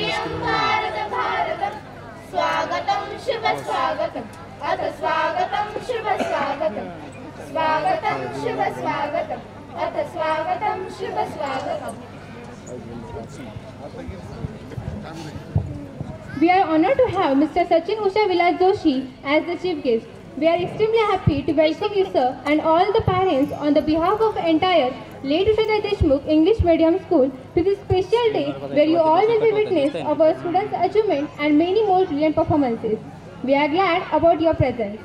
प्रियं भारत भारतं स्वागतं शुभ स्वागतं अथ स्वागतं शुभ स्वागतं स्वागतं शुभ स्वागतं अथ स्वागतं शुभ स्वागतं. We are honored to have Mr. Sachin Usha Vilas Joshi as the chief guest. We are extremely happy to welcome you, sir, and all the parents on the behalf of entire Late Ushadhya Deshmukh English Medium School to this special day where you all will be witness of our students' achievement and many more brilliant performances. We are glad about your presence.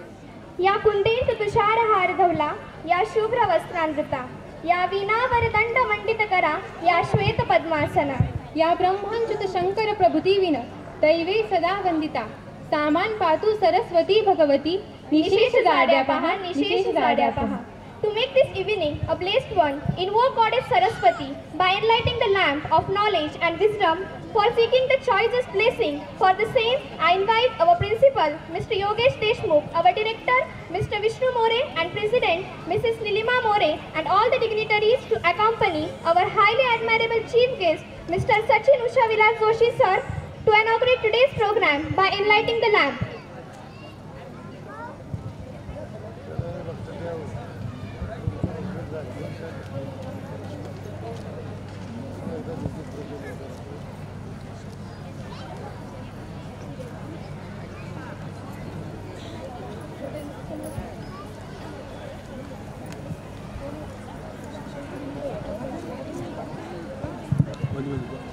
या कुंडेंत तुषार हार धवला, या शुभ्र वस्त्रांवृता, या वीणावर दंड मंडित करा, या श्वेत पद्मासना, या ब्रह्मांच्युत शंकर प्रभुतीविन दैवे सदा वंदिता, सामान पातु सरस्वती भगवती, निशेष गाड्या पहा, निशेष गाड्या पहा. To make this evening a blessed one, invoke Goddess Saraswati by enlightening the lamp of knowledge and wisdom. For seeking the choicest blessing for the same, I invite our principal, Mr. Yogesh Deshmukh, our director, Mr. Vishnu More, and president, Mrs. Nilima More, and all the dignitaries to accompany our highly admirable chief guest, Mr. Sachin Usha Vilas Joshi sir, to inaugurate today's program by enlightening the lamp.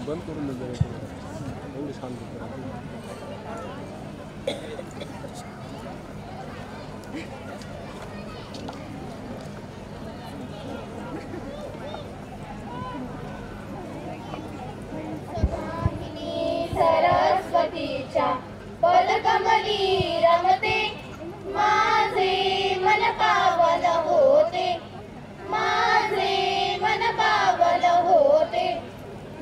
बंद करून एवढी शांत सरस्वतीच्या पदकमली रमते, माझे मन पावन होते, माझे मन पावन होते.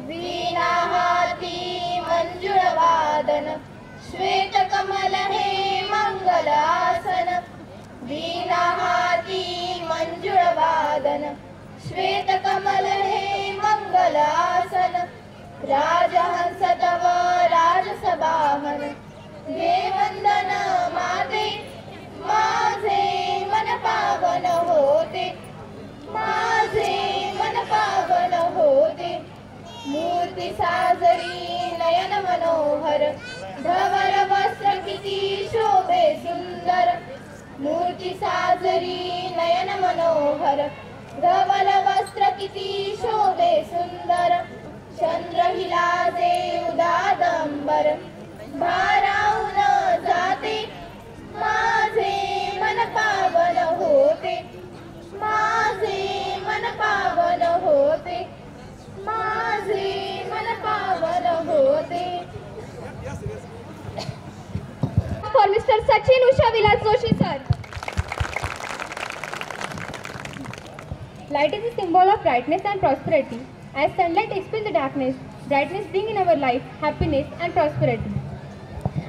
वीणा हाती मंजुळ वादन, श्वेत कमल हे मंगल आसन. वीणा हाती मंजुळ वादन, श्वेत कमल हे मंगल आसन. राजहंस तव राजसभाहन, घे वंदन माते, माझे मन पावन होते, माझे मन पावन होते. मूर्ती साजरी नयन मनोहर, धवल वस्त्र किती शोभे सुंदर. मूर्ती साजरी नयन मनोहर, धवल वस्त्र किती शोभे सुंदर. चंद्र हिलाजे उदादंबर, भारावून जाते, माझे मन पावन होते, माझे मन पावन होते, माझे मन पावन होते. For Mr. Sachin Usha Vilas Joshi sir. Light is a symbol of brightness and prosperity. As sunlight expels the darkness, brightness brings in our life happiness and prosperity.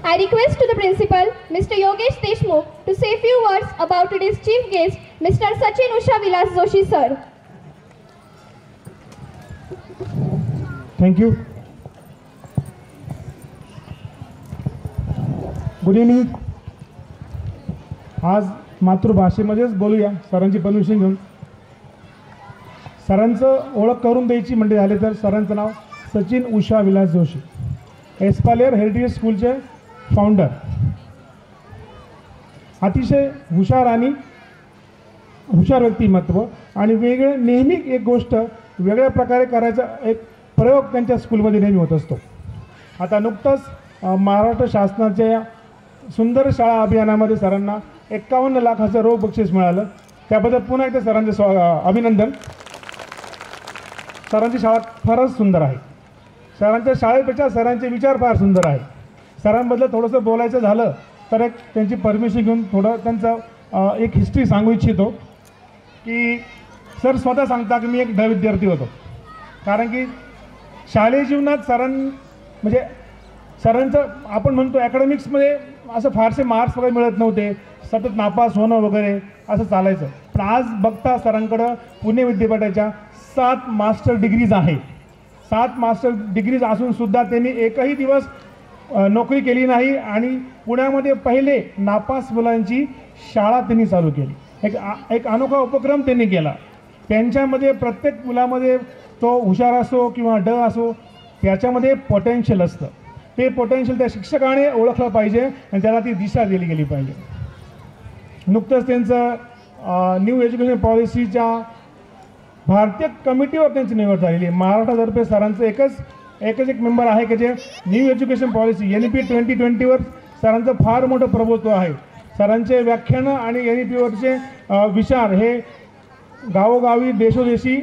I request to the principal, Mr. Yogesh Deshmukh, to say few words about today's chief guest, Mr. Sachin Usha Vilas Joshi sir. Thank you. Good evening. आज मातृभाषेमध्येच बोलूया, सरांची permission घेऊन. सरांचं ओळख करून द्यायची म्हणजे झाले तर सरांचं नाव सचिन उषा विलास जोशी, एस्पालेर हेरिटेज स्कूलचे फाउंडर. अतिशय हुशार व्यक्तिमत्व आणि वेगळं नेहमी एक गोष्ट वेगळ्या प्रकारे करायचा एक प्रयोग त्यांच्या स्कूलमध्ये नेहमी होत असतो. आता नुकतंच महाराष्ट्र शासनाच्या सुंदर शाळा अभियानामध्ये सरांना 51 लाखाचं रोख बक्षीस मिळालं. त्याबद्दल पुन्हा एकदा सरांचे अभिनंदन. सरांची शाळा फारच सुंदर आहे. सरांच्या शाळेपेक्षा सरांचे विचार फार सुंदर आहे. सरांबद्दल थोडंसं बोलायचं झालं तर एक त्यांची परमिशन घेऊन थोडं त्यांचं एक हिस्ट्री सांगू इच्छितो की सर स्वतः सांगता की मी एक विद्यार्थी होतो. कारण की शालेय जीवनात सरांचं आपण म्हणतो ॲकॅडमिक्समध्ये असं फारसे मार्क्स वगैरे मिळत नव्हते, सतत नापास होणं वगैरे असं चालायचं. पण आज बघता सरांकडं पुणे विद्यापीठाच्या 7 मास्टर डिग्रीज आहे. 7 मास्टर डिग्रीज असून सुद्धा त्यांनी एकही दिवस नोकरी केली नाही आणि पुण्यामध्ये पहिले नापास मुलांची शाळा त्यांनी चालू केली. एक अनोखा उपक्रम त्यांनी केला. त्यांच्यामध्ये प्रत्येक मुलामध्ये तो हुशार असो किंवा असो त्याच्यामध्ये पोटेन्शियल असतं. ते पोटेन्शियल त्या शिक्षकाने ओळखलं पाहिजे आणि त्याला ती दिशा दिली गेली पाहिजे. नुकतंच त्यांचं न्यू एज्युकेशन पॉलिसीच्या भारतीय कमिटीवर त्यांची निवड झालेली आहे. महाराष्ट्रातर्फे सरांचं एकच एक मेंबर आहे की जे न्यू एज्युकेशन पॉलिसी NEP 2020वर सरांचं फार मोठं प्रभुत्व आहे. सरांचे व्याख्यानं आणि NEPवरचे विचार हे गावोगावी देशोदेशी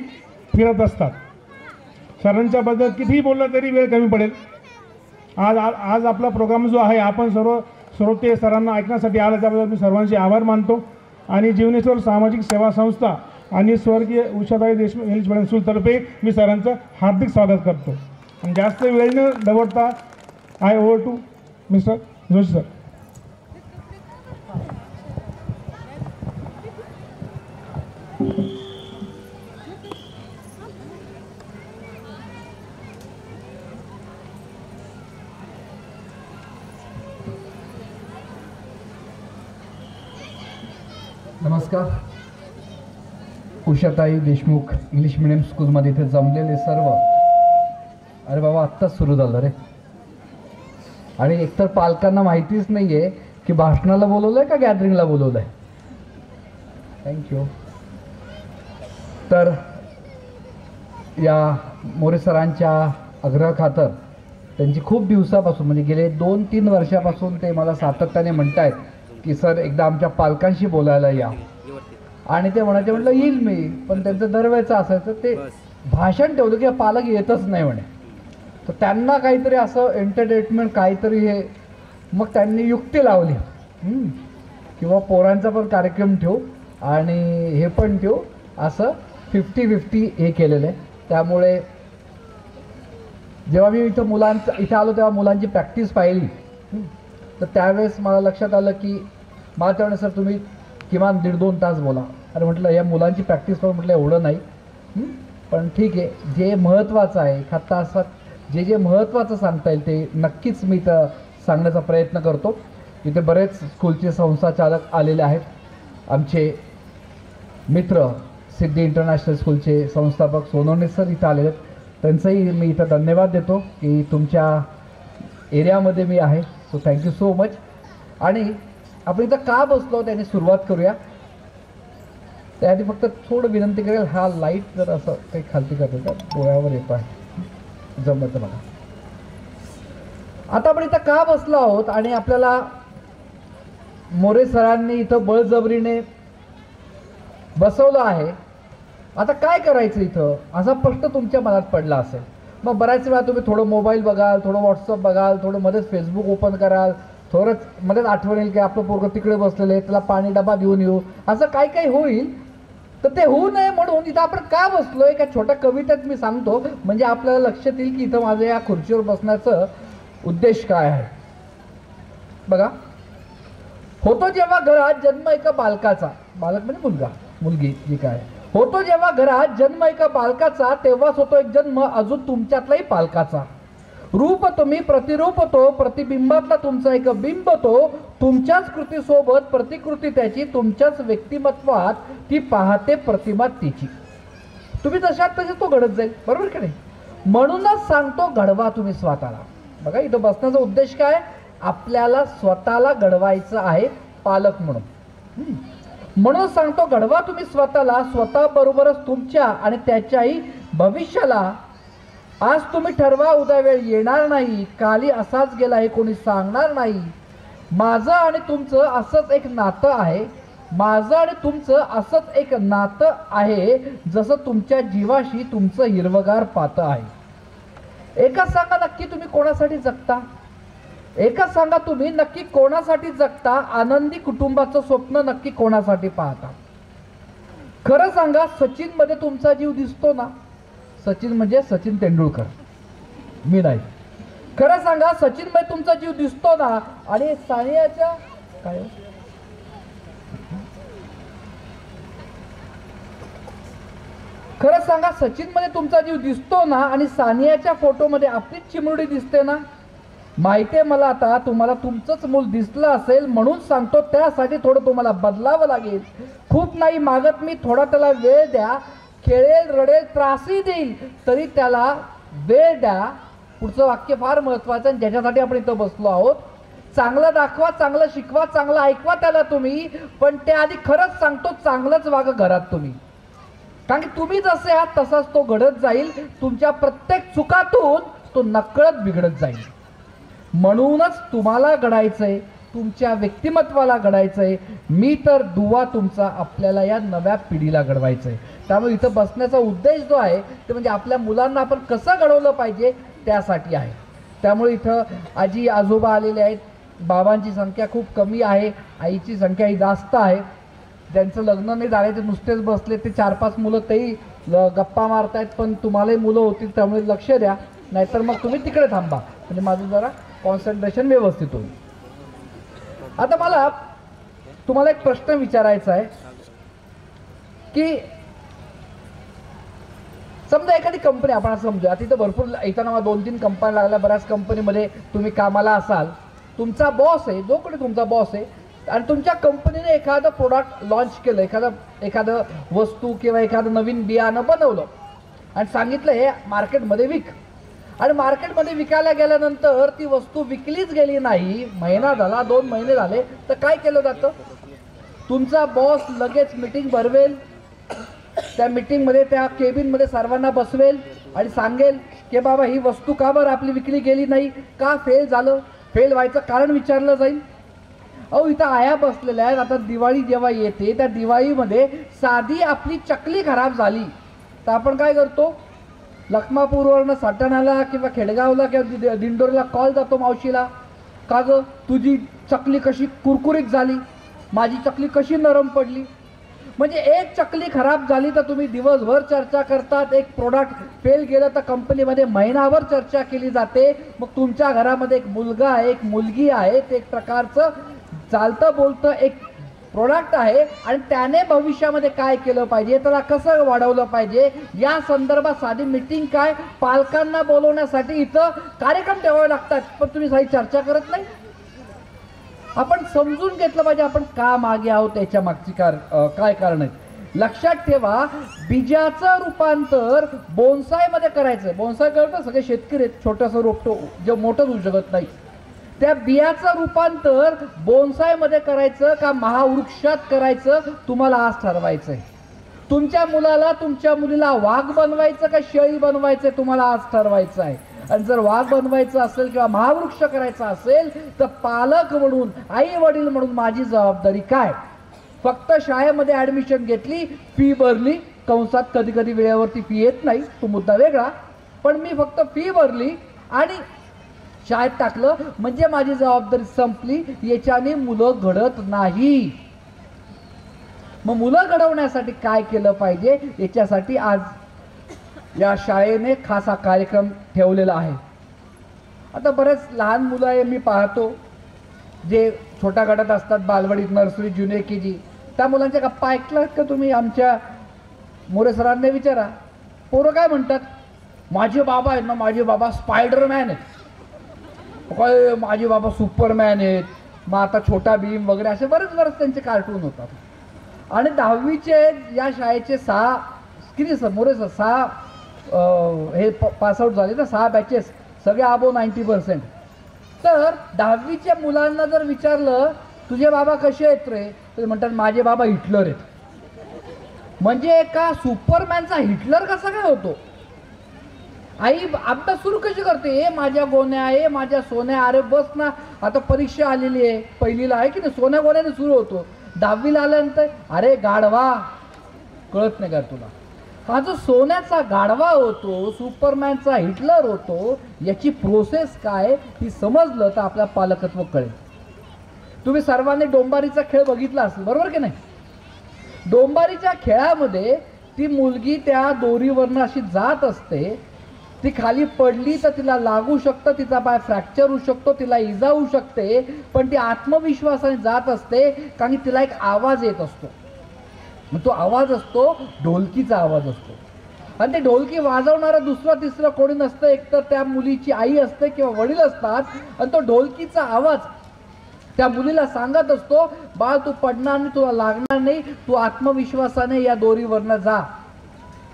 फिरत असतात. सरांच्याबद्दल कितीही बोललं तरी वेळ कमी पडेल. आज आपला प्रोग्राम जो आहे आपण सर्व श्रोते सरांना ऐकण्यासाठी आलं त्याबद्दल मी सर्वांचे आभार मानतो. आणि जीवनेश्वर सामाजिक सेवा संस्था आणि स्वर्गीय उषाताई देशमुख इंग्लिश मीडियम स्कूलतर्फे मी सरांचं हार्दिक स्वागत करतो. आणि जास्त वेळ न दवडता I over to mister Joshi sir. नमस्कार. उषाताई देशमुख इंग्लिश मिडियम स्कूलमध्ये इथे जमलेले सर्व, अरे बाबा आत्ताच सुरू झालं रे. आणि एकतर पालकांना माहितीच नाही आहे की भाषणाला बोलवलं आहे का गॅदरिंगला बोलवलं आहे. थँक्यू. तर या मोरे सरांच्या आग्रहाखातर त्यांची खूप दिवसापासून म्हणजे गेले 2-3 वर्षापासून ते मला सातत्याने म्हणत आहेत की सर एकदा आमच्या पालकांशी बोलायला या. आणि ते म्हटलं येईल मी, पण त्यांचं दरवेळचं असायचं ते भाषण ठेवलं की पालक येतच नाही म्हणे. तर त्यांना काहीतरी असं एंटरटेनमेंट काहीतरी हे, मग त्यांनी युक्ती लावली किंवा पोरांचा पण कार्यक्रम ठेवू आणि हे पण ठेवू, असं 50-50 हे केलेलं आहे. त्यामुळे जेव्हा मी इथं आलो तेव्हा मुलांची प्रॅक्टिस पाहिली तर त्यावेळेस मला लक्षात आलं की मला त्यावेळेस सर तुम्ही किमान 1.5-2 तास बोला. अरे म्हटलं या मुलांची प्रॅक्टिस करून म्हटलं एवढं नाही, पण ठीक आहे, जे महत्त्वाचं आहे 1 तासात जे महत्त्वाचं सांगता येईल ते नक्कीच मी इथं सांगण्याचा प्रयत्न करतो. इथे बरेच स्कूलचे संस्थाचालक आलेले आहेत. आमचे मित्र सिद्धी इंटरनॅशनल स्कूलचे संस्थापक सोनवणे सर इथं आलेले आहेत. त्यांचंही मी इथं धन्यवाद देतो की तुमच्या एरियामध्ये मी आहे. So thank you so much. आणि आपण इथं का बसलो त्याने सुरुवात करूया. त्याआधी फक्त थोडं विनंती करेल, हा लाईट जर असं काही खालती करतो का डोळ्यावर येतो आहे जमत मला. आता आपण इथं का बसलो आहोत आणि आपल्याला मोरे सरांनी इथं बळजबरीने बसवलं आहे. आता काय करायचं इथं असा प्रश्न तुमच्या मनात पडला असेल. मग बऱ्याच वेळा तुम्ही थोडं मोबाईल बघाल, थोडं व्हॉट्सअप बघाल, थोडं मध्येच फेसबुक ओपन कराल, थोडंच मध्येच आठवण येईल की आपलं पोरगं तिकडे बसलेलं आहे, त्याला पाणी डबा घेऊन येऊ, असं काय काय होईल. तर ते होऊ नये म्हणून इथं आपण का बसलो एका छोट्या कवितेत मी सांगतो, म्हणजे आपल्याला लक्षात येईल की इथं माझं या खुर्चीवर बसण्याचं उद्देश काय आहे. बघा, होतो जेव्हा घरात जन्म एका बालकाचा, बालक म्हणजे मुलगा मुलगी जी काय, होतो जेव्हा घरात जन्म एका बालकाचा तेव्हाच होतो एक जन्म अजून तुमच्यातलाही पालकाचा. रूप तुम्ही प्रतिरूप तो, प्रतिबिंबातला तुमचा एक बिंब तो, तुमच्याच कृतीसोबत प्रतिकृती त्याची, तुमच्याच व्यक्तिमत्वात ती पाहते प्रतिमा तिची. तुम्ही जशात तसे तो घडत जाईल, बरोबर की नाही. म्हणूनच सांगतो घडवा तुम्ही स्वतःला. बघा इथं बसण्याचा उद्देश काय, आपल्याला स्वतःला घडवायचं आहे पालक म्हणून. म्हणून सांगतो घडवा तुम्ही स्वतःला, स्वतःबरोबरच तुमच्या आणि त्याच्याही भविष्याला. आज तुम्ही ठरवा उद्या वेळ येणार नाही, काली असाच गेला हे कोणी सांगणार नाही. माझं आणि तुमचं असंच एक नातं आहे, माझं आणि तुमचं असंच एक नातं आहे, जसं तुमच्या जीवाशी तुमचं हिरवगार पातं आहे. एकच सांगा नक्की तुम्ही कोणासाठी जगता, एकच सांगा तुम्ही नक्की कोणासाठी जगता, आनंदी कुटुंबाचं स्वप्न नक्की कोणासाठी पाहता. खरं सांगा सचिन मध्ये तुमचा जीव दिसतो ना. सचिन म्हणजे सचिन तेंडुलकर, मी नाही. खरं सांगा सचिन मध्ये तुमचा जीव दिसतो ना. आणि सानियाच्या काय खरं सांगा, सचिनमध्ये तुमचा जीव दिसतो ना, आणि सानियाच्या फोटोमध्ये आपलीच चिमुरडी दिसते ना? माहिती आहे मला, आता तुम्हाला तुमचंच मूल दिसलं असेल म्हणून सांगतो, त्यासाठी थोडं तुम्हाला बदलावं लागेल. खूप नाही मागत मी, थोडा त्याला वेळ द्या. खेळेल, रडेल, त्रासही देईल, तरी त्याला वेळ द्या. पुढचं वाक्य फार महत्वाचं, आणि ज्याच्यासाठी आपण इथं बसलो आहोत. चांगलं दाखवा, चांगलं शिकवा, चांगलं ऐकवा त्याला तुम्ही, पण त्याआधी खरंच सांगतो, चांगलंच वागा घरात तुम्ही. कारण की तुम्ही जसे आहात तसाच तो घडत जाईल. तुमच्या प्रत्येक चुकातून तो नकळत बिघडत जाईल. म्हणूनच तुम्हाला घडायचंय, तुमच्या व्यक्तिमत्वाला घडायचंय. मी तर दुवा तुमचा आपल्याला या नव्या पिढीला घडवायचंय. त्यामुळे इथं बसण्याचा उद्देश जो आहे ते म्हणजे आपल्या मुलांना आपण कसं घडवलं पाहिजे त्यासाठी आहे. त्यामुळे इथं आजी आजोबा आलेले आहेत. बाबांची संख्या खूप कमी आहे, आईची संख्या ही जास्त आहे. ज्यांचं लग्न नाही झालं ते नुसतेच बसले, ते 4-5 मुलं तेही गप्पा मारतायत. पण तुम्हालाही मुलं होतील, त्यामुळे लक्ष द्या, नाहीतर मग तुम्ही तिकडे थांबा, म्हणजे माझं जरा कॉन्सन्ट्रेशन व्यवस्थित होईल. आता मला तुम्हाला एक प्रश्न विचारायचा आहे की समजा एखादी कंपनी, आपण असं समजा तिथं भरपूर इथं ना 2-3 कंपन्या लागल्या, बऱ्याच कंपनीमध्ये तुम्ही कामाला असाल. तुमचा बॉस आहे, जो कोणी तुमचा बॉस आहे, आणि तुमच्या कंपनीने एखादं प्रोडक्ट लॉन्च केलं, एखादं वस्तू किंवा एखादं नवीन बियाणं बनवलं आणि सांगितलं हे मार्केटमध्ये विक. आणि मार्केटमध्ये विकायला गेल्यानंतर ती वस्तू विकलीच गेली नाही, महिना झाला, 2 महिने झाले, तर काय केलं जातं? तुमचा बॉस लगेच मीटिंग भरवेल. त्या मीटिंगमध्ये, त्या केबिनमध्ये सर्वांना बसवेल आणि सांगेल की बाबा ही वस्तू का बरं आपली विकली गेली नाही, का फेल झालं, फेल व्हायचं कारण विचारलं जाईल. अहो इथं आया बसलेल्या आहेत. आता दिवाळी जेव्हा येते, त्या दिवाळीमध्ये साधी आपली चकली खराब झाली तर आपण काय करतो? लखमापूरवरनं सटाण्याला किंवा खेडगावला किंवा दिंडोरीला कॉल जातो मावशीला, का गं तुझी चकली कशी कुरकुरीत झाली, माझी चकली कशी नरम पडली. म्हणजे एक चकली खराब झाली तर तुम्ही दिवसभर चर्चा करतात, एक प्रोडक्ट फेल गेलं तर कंपनीमध्ये महिनाभर चर्चा केली जाते. मग तुमच्या घरामध्ये एक मुलगा आहे, एक मुलगी आहे, ते एक प्रकारचं चालतं बोलतं एक प्रोडक्ट आहे, आणि त्याने भविष्यामध्ये काय केलं पाहिजे, त्याला कसं वाढवलं पाहिजे, या संदर्भात साधी मीटिंग काय, पालकांना बोलवण्यासाठी इथं कार्यक्रम ठेवावे लागतात, पण तुम्ही काही चर्चा करत नाही. आपण समजून घेतलं पाहिजे आपण का मागे आहोत, त्याच्या मागची काय कारण आहेत. लक्षात ठेवा, बीजाचं रूपांतर बोनसायमध्ये करायचं. बोनसाय करतं सगळे शेतकरी आहेत, छोटंसं रोपटं जे मोठं होऊ शकत नाही, त्या बियाचं रूपांतर बोनसायमध्ये करायचं का महावृक्षात करायचं, तुम्हाला आज ठरवायचं आहे. तुमच्या मुलाला, तुमच्या मुलीला वाघ बनवायचं का शेळी बनवायचं, तुम्हाला आज ठरवायचं आहे. आणि जर वाघ बनवायचं असेल किंवा महावृक्ष करायचा असेल तर पालक म्हणून, आई वडील म्हणून माझी जबाबदारी काय? फक्त शाळेमध्ये ॲडमिशन घेतली, फी भरली, कंसात कधी कधी वेळेवरती फी येत नाही, तो मुद्दा वेगळा, पण मी फक्त फी भरली आणि शाळेत टाकलं म्हणजे माझी जबाबदारी संपली. याच्याने मुलं घडत नाही. मग मुलं घडवण्यासाठी काय केलं पाहिजे, याच्यासाठी आज या शाळेने खास हा कार्यक्रम ठेवलेला आहे. आता बरेच लहान मुलं आहे मी पाहतो जे छोट्या गटात असतात, बालवाडीत, नर्सरी, ज्युनियर KG. त्या मुलांच्या गप्पा ऐकलात का तुम्ही? आमच्या मोरे सरांना विचारा, पोरं काय म्हणतात, माझे बाबा आहेत ना, माझे बाबा स्पायडरमॅन आहेत, काय माझे बाबा सुपरमॅन आहेत, मग आता छोटा भीम वगैरे असे बरेच त्यांचे कार्टून होतात. आणि 10वीचे या शाळेचे 6 किती सर मोरे सर 6 हे पासआउट झाले ना, 6 बॅचेस, सगळे अबोव 90%. तर 10वीच्या मुलांना जर विचारलं तुझे बाबा कसे आहेत रे, तर म्हणतात माझे बाबा हिटलर आहेत. म्हणजे एका सुपरमॅनचा हिटलर कसा काय होतो? आई अभ्यास सुरू कशी करते, हे माझ्या गोण्या आहे, माझ्या सोन्या, अरे बस ना, आता परीक्षा आलेली आहे, पहिलीला आहे की नाही, सोन्या गोण्याने सुरू होतो. 10वीला आल्यानंतर अरे गाढवा, कळत नाही का तुला? हा जो सोन्याचा गाढवा होतो, सुपरमॅनचा हिटलर होतो, याची प्रोसेस काय ही समजलं तर आपल्या पालकत्व कळेल. तुम्ही सर्वांनी डोंबारीचा खेळ बघितला असेल, बरोबर की नाही? डोंबारीच्या खेळामध्ये ती मुलगी त्या दोरीवरनं अशी जात असते, ती खाली पडली तर तिला लागू शकतं, तिचा पाय फ्रॅक्चर होऊ शकतो, तिला इजा होऊ शकते, पण ती आत्मविश्वासाने जात असते, कारण की तिला एक आवाज येत असतो. मग तो आवाज असतो ढोलकीचा आवाज असतो. आणि ते ढोलकी वाजवणारं दुसरं तिसरं कोणी नसतं, एकतर त्या मुलीची आई असते किंवा वडील असतात. आणि तो ढोलकीचा आवाज त्या मुलीला सांगत असतो, बाळ तू पडणार नाही, तुला लागणार नाही, तू आत्मविश्वासाने या दोरीवरनं जा.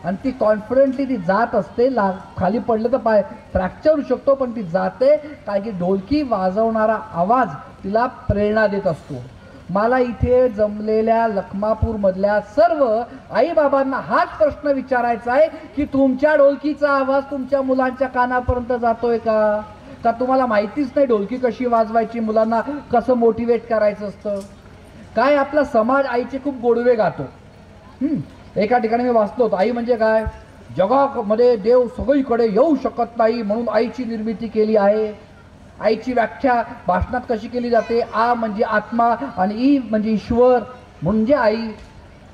आणि ती कॉन्फिडेंटली ती जात असते. खाली पडलं तर पाय फ्रॅक्चर होऊ शकतो, पण ती जाते, कारण की ढोलकी वाजवणारा आवाज तिला प्रेरणा देत असतो. मला इथे जमलेल्या लखमापूरमधल्या सर्व आईबाबांना हाच प्रश्न विचारायचा आहे की तुमच्या ढोलकीचा आवाज तुमच्या मुलांच्या कानापर्यंत जातोय का? का तुम्हाला माहितीच नाही ढोलकी कशी वाजवायची, मुलांना कसं मोटिवेट करायचं असतं? काय आपला समाज आईचे खूप गोडवे गातो. एका ठिकाणी मी वाचलो होतो, आई म्हणजे काय, जगामध्ये देव सगळीकडे येऊ शकत नाही म्हणून आईची निर्मिती केली आहे. आईची व्याख्या भाषणात कशी केली जाते, आ म्हणजे आत्मा आणि ई म्हणजे ईश्वर म्हणजे आई.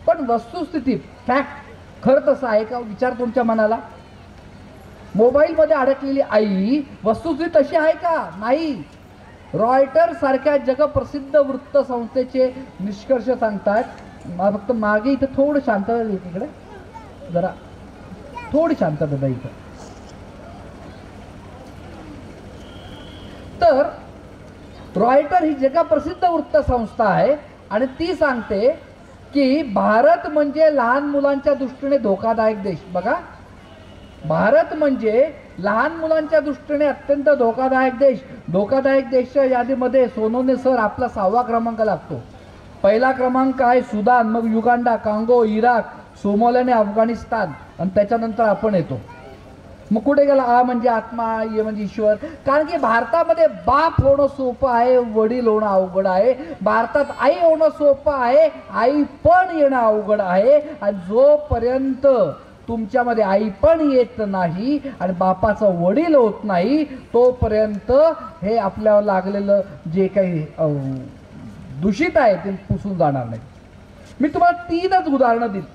पण वस्तुस्थितीत फॅक्ट खरं तसं आहे का? विचार तुमच्या मनाला. मोबाईलमध्ये अडकलेली आई वस्तुस्थिती तशी आहे का? नाही. रॉयटर सारख्या जगप्रसिद्ध वृत्त संस्थेचे निष्कर्ष सांगतात. मला फक्त मागे इथं थोडं शांतता दे, इकडे जरा थोडी शांतता द्या इथं. तर रॉयटर ही जगप्रसिद्ध वृत्त संस्था आहे आणि ती सांगते की भारत म्हणजे लहान मुलांच्या दृष्टीने धोकादायक देश. बघा, भारत म्हणजे लहान मुलांच्या दृष्टीने अत्यंत धोकादायक देश. धोकादायक देशच्या यादीमध्ये सोनवणे सर आपला 6वा क्रमांक लागतो. पहिला क्रमांक आहे सुदान, मग Uganda, Congo, Iraq, Somalia, Afghanistan आणि त्याच्यानंतर आपण येतो. मग कुठे गेला? आ म्हणजे आत्मा, ये म्हणजे ईश्वर. कारण की भारतामध्ये बाप होणं सोपं आहे, वडील होणं अवघड आहे. भारतात आई होणं सोपं आहे, आई पण येणं अवघड आहे. आणि जोपर्यंत तुमच्यामध्ये आई पण येत नाही आणि बापाचं वडील होत नाही तोपर्यंत हे आपल्यावर लागलेलं जे काही दूषित आहे ते पुसून जाणार नाही. मी तुम्हाला 3च उदाहरणं दिली,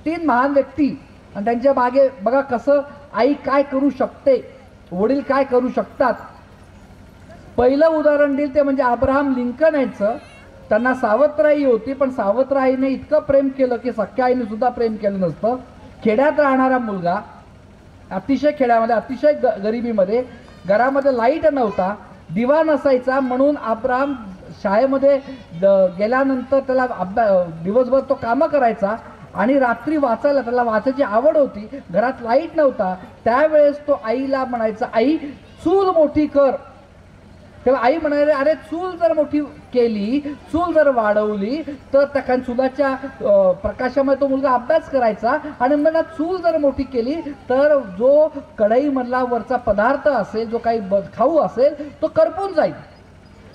3 महान व्यक्ती आणि त्यांच्या मागे बघा कसं आई काय करू शकते, वडील काय करू शकतात. पहिलं उदाहरण दिलं ते म्हणजे अब्राहम लिंकन यांचं. त्यांना सावत्राई होती, पण सावत्राईने इतकं प्रेम केलं की सख्या आईने सुद्धा प्रेम केलं नसतं. खेड्यात राहणारा मुलगा, अतिशय खेड्यामध्ये, अतिशय गरिबीमध्ये, घरामध्ये लाईट नव्हता, दिवा नसायचा, म्हणून अब्राहम शाळेमध्ये गेल्यानंतर त्याला दिवसभर तो कामं करायचा आणि रात्री वाचायला त्याला वाचायची आवड होती. घरात लाईट नव्हता, त्यावेळेस तो आईला म्हणायचा, आई चूल मोठी कर. तेव्हा आई म्हणाले, अरे चूल जर मोठी केली, चूल जर वाढवली तर त्या चुलाच्या प्रकाशामध्ये तो मुलगा अभ्यास करायचा. आणि मला चूल जर मोठी केली तर जो कढईमधला वरचा पदार्थ असेल, जो काही खाऊ असेल तो करपून जाईल.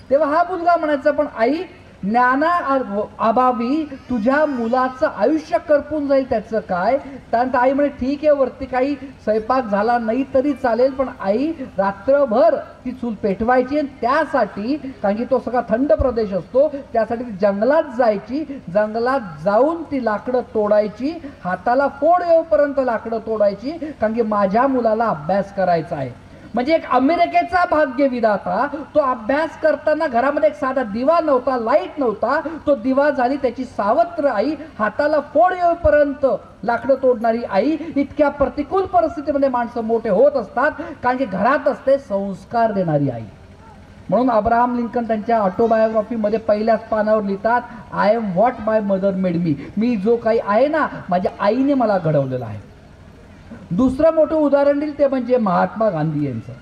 तेव्हा हा मुलगा म्हणायचा, पण आई ज्ञाना अभावी तुझ्या मुलाचं आयुष्य करपून जाईल, त्याचं काय? त्यानंतर आई म्हणे, ठीक आहे, वरती काही स्वयंपाक झाला नाही तरी चालेल, पण आई रात्रभर ती चूल पेटवायची. आणि त्यासाठी, कारण की तो सगळा थंड प्रदेश असतो, त्यासाठी ती जंगलात जायची. जंगलात जाऊन ती लाकडं तोडायची, हाताला फोड येऊपर्यंत लाकडं तोडायची, कारण की माझ्या मुलाला अभ्यास करायचा आहे. म्हणजे एक अमेरिकेचा भाग्यविधाता, तो अभ्यास करताना घरामध्ये एक साधा दिवा नव्हता, लाईट नव्हता, तो दिवा झाली त्याची सावत्र आई, हाताला फोड येऊपर्यंत लाकडं तोडणारी आई. इतक्या प्रतिकूल परिस्थितीमध्ये माणसं मोठे होत असतात, कारण की घरात असते संस्कार देणारी आई. म्हणून अब्राहम लिंकन त्यांच्या ऑटोबायोग्राफीमध्ये पहिल्याच पानावर लिहितात, I am what my mother made me. मी जो काही आहे ना, माझ्या आईने मला घडवलेलं आहे. दुसरं मोठं उदाहरण दिलं ते म्हणजे महात्मा गांधी यांचं.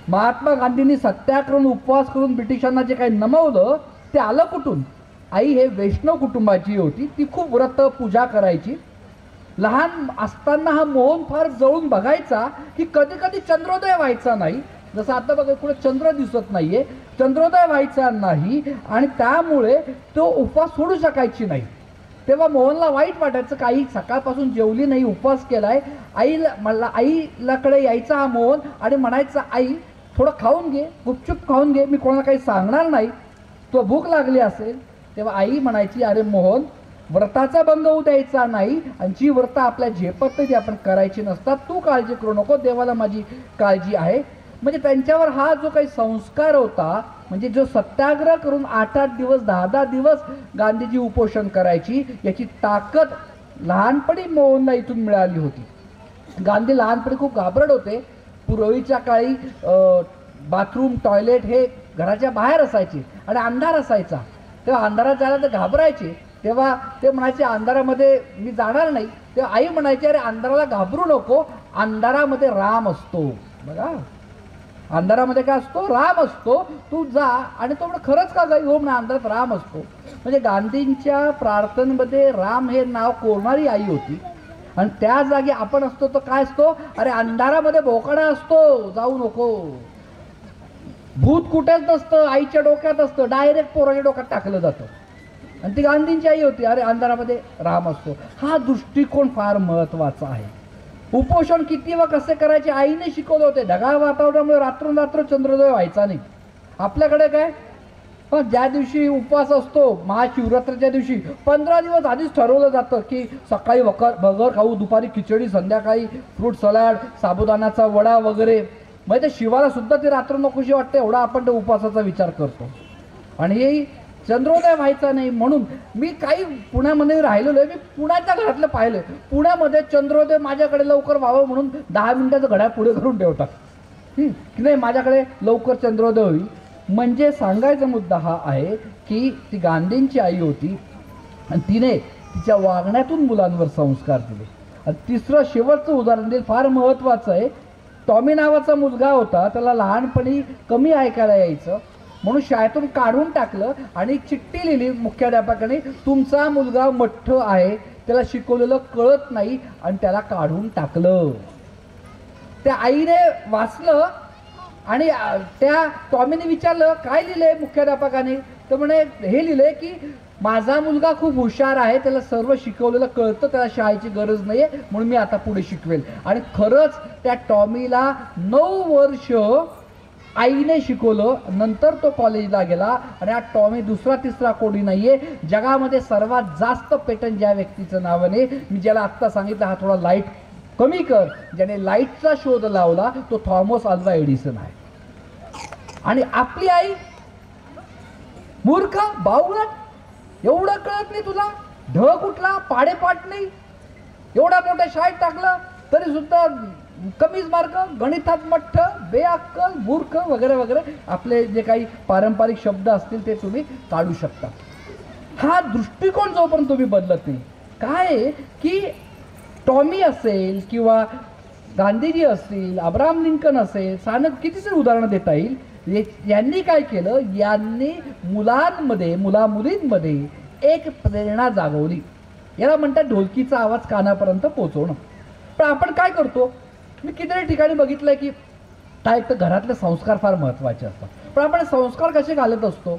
महात्मा गांधींनी सत्याग्रह उपवास करून ब्रिटिशांना जे काही नमवलं ते आलं कुठून? आई हे वैष्णव कुटुंबाची होती, ती खूप व्रत पूजा करायची. लहान असताना हा मोहन फार जवळून बघायचा की कधी कधी चंद्रोदय व्हायचा नाही. जसं आता बघा कुठे चंद्र दिसत नाहीये, चंद्रोदय व्हायचा नाही आणि त्यामुळे तो उपवास सोडू शकायची नाही. तेव्हा मोहनला वाईट वाटायचं, काही सकाळपासून जेवली नाही, उपवास केलाय. आईलाकडे यायचा हा मोहन आणि म्हणायचा, आई थोडं खाऊन घे, गुपचूप खाऊन घे, मी कोणाला काही सांगणार नाही, तो भूक लागली असेल. तेव्हा आई म्हणायची, अरे मोहन, व्रताचा भंग होऊ द्यायचा नाही आणि जी व्रत आपल्या झेपत नाही ती आपण करायची नसतात, तू काळजी करू नको, देवाला माझी काळजी आहे. म्हणजे त्यांच्यावर हा जो काही संस्कार होता, म्हणजे जो सत्याग्रह करून 8-8 दिवस 10-10 दिवस गांधीजी उपोषण करायची, याची ताकद लहानपणी मोहनला इथून मिळाली होती. गांधी लहानपणी खूप घाबरट होते. पूर्वीच्या काळी बाथरूम टॉयलेट हे घराच्या बाहेर असायचे आणि अंधार असायचा, तेव्हा अंधारात जायला ते घाबरायचे. तेव्हा ते म्हणायचे अंधारामध्ये मी जाणार नाही. तेव्हा आई म्हणायची अरे अंधाराला घाबरू नको, अंधारामध्ये राम असतो. बघा अंधारामध्ये काय असतो, राम असतो, तू जा. आणि तो म्हणजे खरंच का गई हो म्हणा, अंधारात राम असतो. म्हणजे गांधींच्या प्रार्थनेमध्ये राम हे नाव कोरणारी आई होती. आणि त्या जागी आपण असतो तर काय असतो, अरे अंधारामध्ये बोकडा असतो, जाऊ नको. भूत कुठेच नसतं, आईच्या डोक्यात असतं, डायरेक्ट पोराच्या डोक्यात टाकलं जातं. आणि ती गांधींची आई होती, अरे अंधारामध्ये राम असतो. हा दृष्टिकोन फार महत्वाचा आहे. उपोषण किती व कसे करायचे आईने शिकवले होते. ढगाळ वातावरणामुळे रात्रंरात्र चंद्रोदय व्हायचा नाही. आपल्याकडे काय, ज्या दिवशी उपवास असतो महाशिवरात्रीच्या दिवशी 15 दिवस आधीच ठरवलं जातं की सकाळी भगर खाऊ, दुपारी खिचडी, संध्याकाळी फ्रूट सलाड, साबुदाण्याचा वडा वगैरे. म्हणजे ते शिवाला सुद्धा ती रात्र नकोशी वाटते, एवढा आपण ते उपवासाचा विचार करतो. आणि हे चंद्रोदय व्हायचा नाही म्हणून मी काही पुण्यामध्ये राहिलेलो आहे, मी पुण्याच्या घरातलं पाहिलं. पुण्यामध्ये चंद्रोदय माझ्याकडे लवकर व्हावं म्हणून 10 मिनिटाचं घड्याळ पुढे करून ठेवतात की नाही माझ्याकडे लवकर चंद्रोदय होईल. म्हणजे सांगायचा मुद्दा हा आहे की ती गांधींची आई होती आणि तिने तिच्या वागण्यातून मुलांवर संस्कार दिले. आणि तिसरं शेवटचं उदाहरण देईल, फार महत्त्वाचं आहे. टॉमी नावाचा मुलगा होता, त्याला लहानपणी कमी ऐकायला यायचं म्हणून शाळेतून काढून टाकलं आणि चिठ्ठी लिहिली मुख्याध्यापकाने, तुमचा मुलगा मठ्ठ आहे, त्याला शिकवलेलं कळत नाही आणि त्याला काढून टाकलं. त्या आईने वाचलं आणि त्या टॉमीने विचारलं काय लिहिलंय मुख्याध्यापकाने, तर म्हणे हे लिहिलंय की माझा मुलगा खूप हुशार आहे, त्याला सर्व शिकवलेलं कळतं, त्याला शाळेची गरज नाही आहे म्हणून मी आता पुढे शिकवेल. आणि खरंच त्या टॉमीला 9 वर्ष आईने शिकवलं. नंतर तो कॉलेजला गेला आणि हा टॉमी दुसरा तिसरा कोणी नाहीये जगामध्ये. सर्वात जास्त पेटंट ज्या व्यक्तीचं नावाने, मी ज्याला आत्ता सांगितलं हा थोडा लाईट कमी कर, ज्याने लाईटचा शोध लावला तो थॉमस अल्वा एडिसन आहे. आणि आपली आई मूर्ख बावळट, एवढं कळत नाही तुला, ढ कुठला, पाडेपाठ नाही, एवढ्या मोठ्या शाळेत टाकलं तरी सुद्धा कमीच मार्क, गणितात मठ्ठ, बेअक्कल, मूर्ख वगैरे वगैरे आपले जे काही पारंपरिक शब्द असतील ते तुम्ही काढू शकता. हा दृष्टिकोन जोपर्यंत तुम्ही बदलत नाही, काय की टॉमी असेल किंवा गांधीजी असतील, अब्राहम लिंकन असेल, कितीतरी उदाहरणं देता येईल. यांनी काय केलं, यांनी मुलांमध्ये मुलामुलींमध्ये एक प्रेरणा जागवली. याला म्हणतात ढोलकीचा आवाज कानापर्यंत पोहोचवणं. पण आपण काय करतो, मी कितीतरी ठिकाणी बघितलंय की काय एक तर घरातले संस्कार फार महत्त्वाचे असतात, पण आपण संस्कार कसे घालत असतो.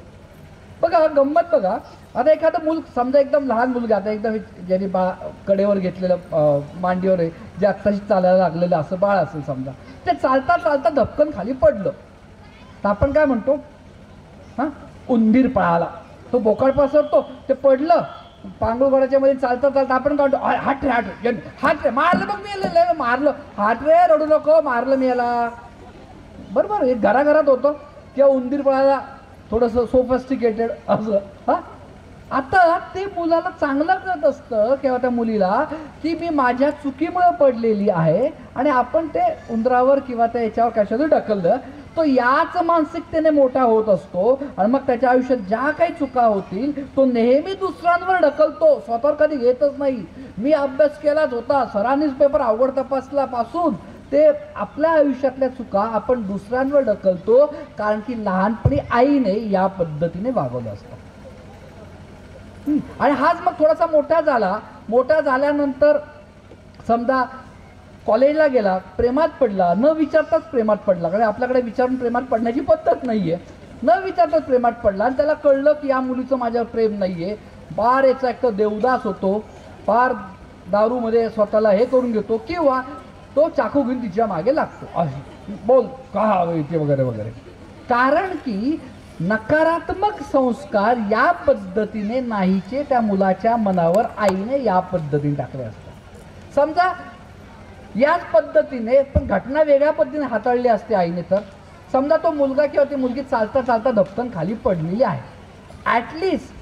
बघा गंमत बघा, आता एखादं मूल समजा एकदम लहान मुलगा, आता एकदम ज्याने कडेवर घेतलेलं मांडीवर आहे, जे आत्ताशी चालायला लागलेलं असं बाळ असेल समजा, ते चालता चालता धपकन खाली पडलं तर आपण काय म्हणतो, हां उंदीर पळाला, तो बोकाड पसरतो, ते पडलं पांगुळगडाच्या मध्ये चालता चालता आपण काढतो, हाट रे हाट रे हाट रे, मारलं बघ मी, मारलं, हाट रे रडू नको, मारलं मी याला. बरोबर, हे घराघरात होतं किंवा उंदीर पळायला थोडंसं सोफिस्टिकेटेड असं. हां आता ते मुलाला चांगलं कळत असतं किंवा त्या मुलीला की मी माझ्या चुकीमुळे पडलेली आहे आणि आपण ते उंदरावर किंवा त्या याच्यावर कशावर ढकललं, तो याच मानसिकतेने मोठा होत असतो आणि मग त्याच्या आयुष्यात ज्या काही चुका होतील तो नेहमी दुसऱ्यांवर ढकलतो, स्वतःवर कधी घेतच नाही. मी अभ्यास केलाच होता, सरांनीच पेपर आवड तपासला पासून ते आपल्या आयुष्यातल्या चुका आपण दुसऱ्यांवर ढकलतो, कारण की लहानपणी आईने या पद्धतीने वागवलं असतं. आणि हाच मग थोडासा मोठा झाल्यानंतर समजा कॉलेजला गेला, प्रेमात पडला, न विचारताच प्रेमात पडला, कारण आपल्याकडे विचारून प्रेमात पडण्याची पद्धत नाहीये. न विचारताच प्रेमात पडला आणि त्याला कळलं की या मुलीचं माझ्यावर प्रेम नाहीये. फार याचा एक तर देवदास होतो, फार दारूमध्ये स्वतःला हे करून घेतो किंवा तो चाकू घेऊन तिच्या मागे लागतो, बोल का हवं इथे वगैरे वगैरे. कारण की नकारात्मक संस्कार या पद्धतीने नाहीचे त्या मुलाच्या मनावर आईने या पद्धतीने टाकले असतात. समजा याच पद्धतीने पण घटना वेगळ्या पद्धतीने हाताळली असते आईने, तर समजा तो मुलगा किंवा ती मुलगी चालता चालता धपकन खाली पडलेली आहे, ॲटलिस्ट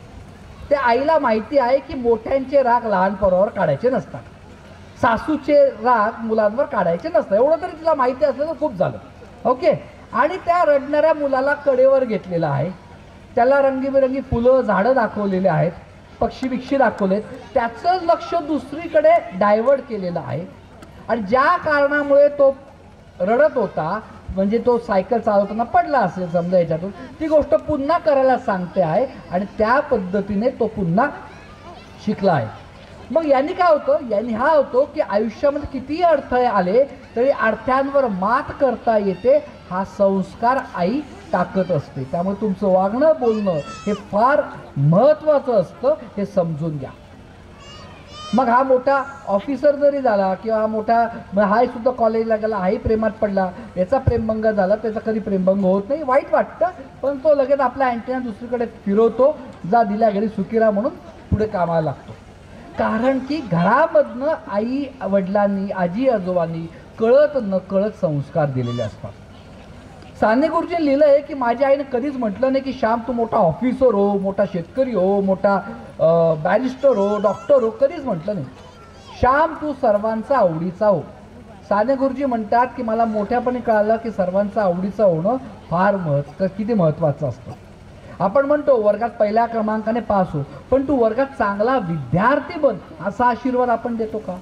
त्या आईला माहिती आहे की मोठ्यांचे राग लहान पोरावर काढायचे नसतात. सासूचे राग मुलांवर काढायचे नसतं, एवढं तरी तिला माहिती असलं तर खूप झालं. ओके. आणि त्या रडणाऱ्या मुलाला कडेवर घेतलेलं आहे, त्याला रंगीबेरंगी फुलं झाडं दाखवलेले आहेत, पक्षी बिक्षी दाखवलेत, त्याचं लक्ष दुसरीकडे डायव्हर्ट केलेलं आहे. आणि ज्या कारणामुळे तो रडत होता, म्हणजे तो सायकल चालवताना पडला असेल समजा याच्यातून, ती गोष्ट पुन्हा करायला सांगते आहे आणि त्या पद्धतीने तो पुन्हा शिकला आहे. मग यांनी काय होतं, यांनी हा होतो की आयुष्यामध्ये कितीही अडथळे आले तरी अडथळ्यांवर मात करता येते, हा संस्कार आई टाकत असते. त्यामुळे तुमचं वागणं बोलणं हे फार महत्त्वाचं असतं, हे समजून घ्या. मग हा मोठा ऑफिसर जरी झाला किंवा हा मोठा, हाही सुद्धा कॉलेजला गेला, हाही प्रेमात पडला, याचा प्रेमभंग झाला, त्याचा कधी प्रेमभंग होत नाही, वाईट वाटतं, पण तो लगेच आपला अँटेना दुसरीकडे फिरवतो, जा दिल्या घरी सुकिरा म्हणून पुढे कामाला लागतो. कारण की घरामधनं आई वडिलांनी, आजी आजोबांनी कळत न कळत संस्कार दिलेले असतात. साने गुरुजींनी लिहिलं आहे की माझ्या आईने कधीच म्हटलं नाही की श्याम तू मोठा ऑफिसर हो, मोठा शेतकरी हो, मोठा बॅरिस्टर हो, डॉक्टर हो, कधीच म्हटलं नाही. श्याम तू सर्वांचा आवडीचा हो. साने गुरुजी म्हणतात की मला मोठ्यापणे कळालं की सर्वांचा आवडीचं होणं फार किती महत्त्वाचं असतं. आपण म्हणतो वर्गात पहिल्या क्रमांकाने पास हो, पण तू वर्गात चांगला विद्यार्थी बन, असा आशीर्वाद आपण देतो का?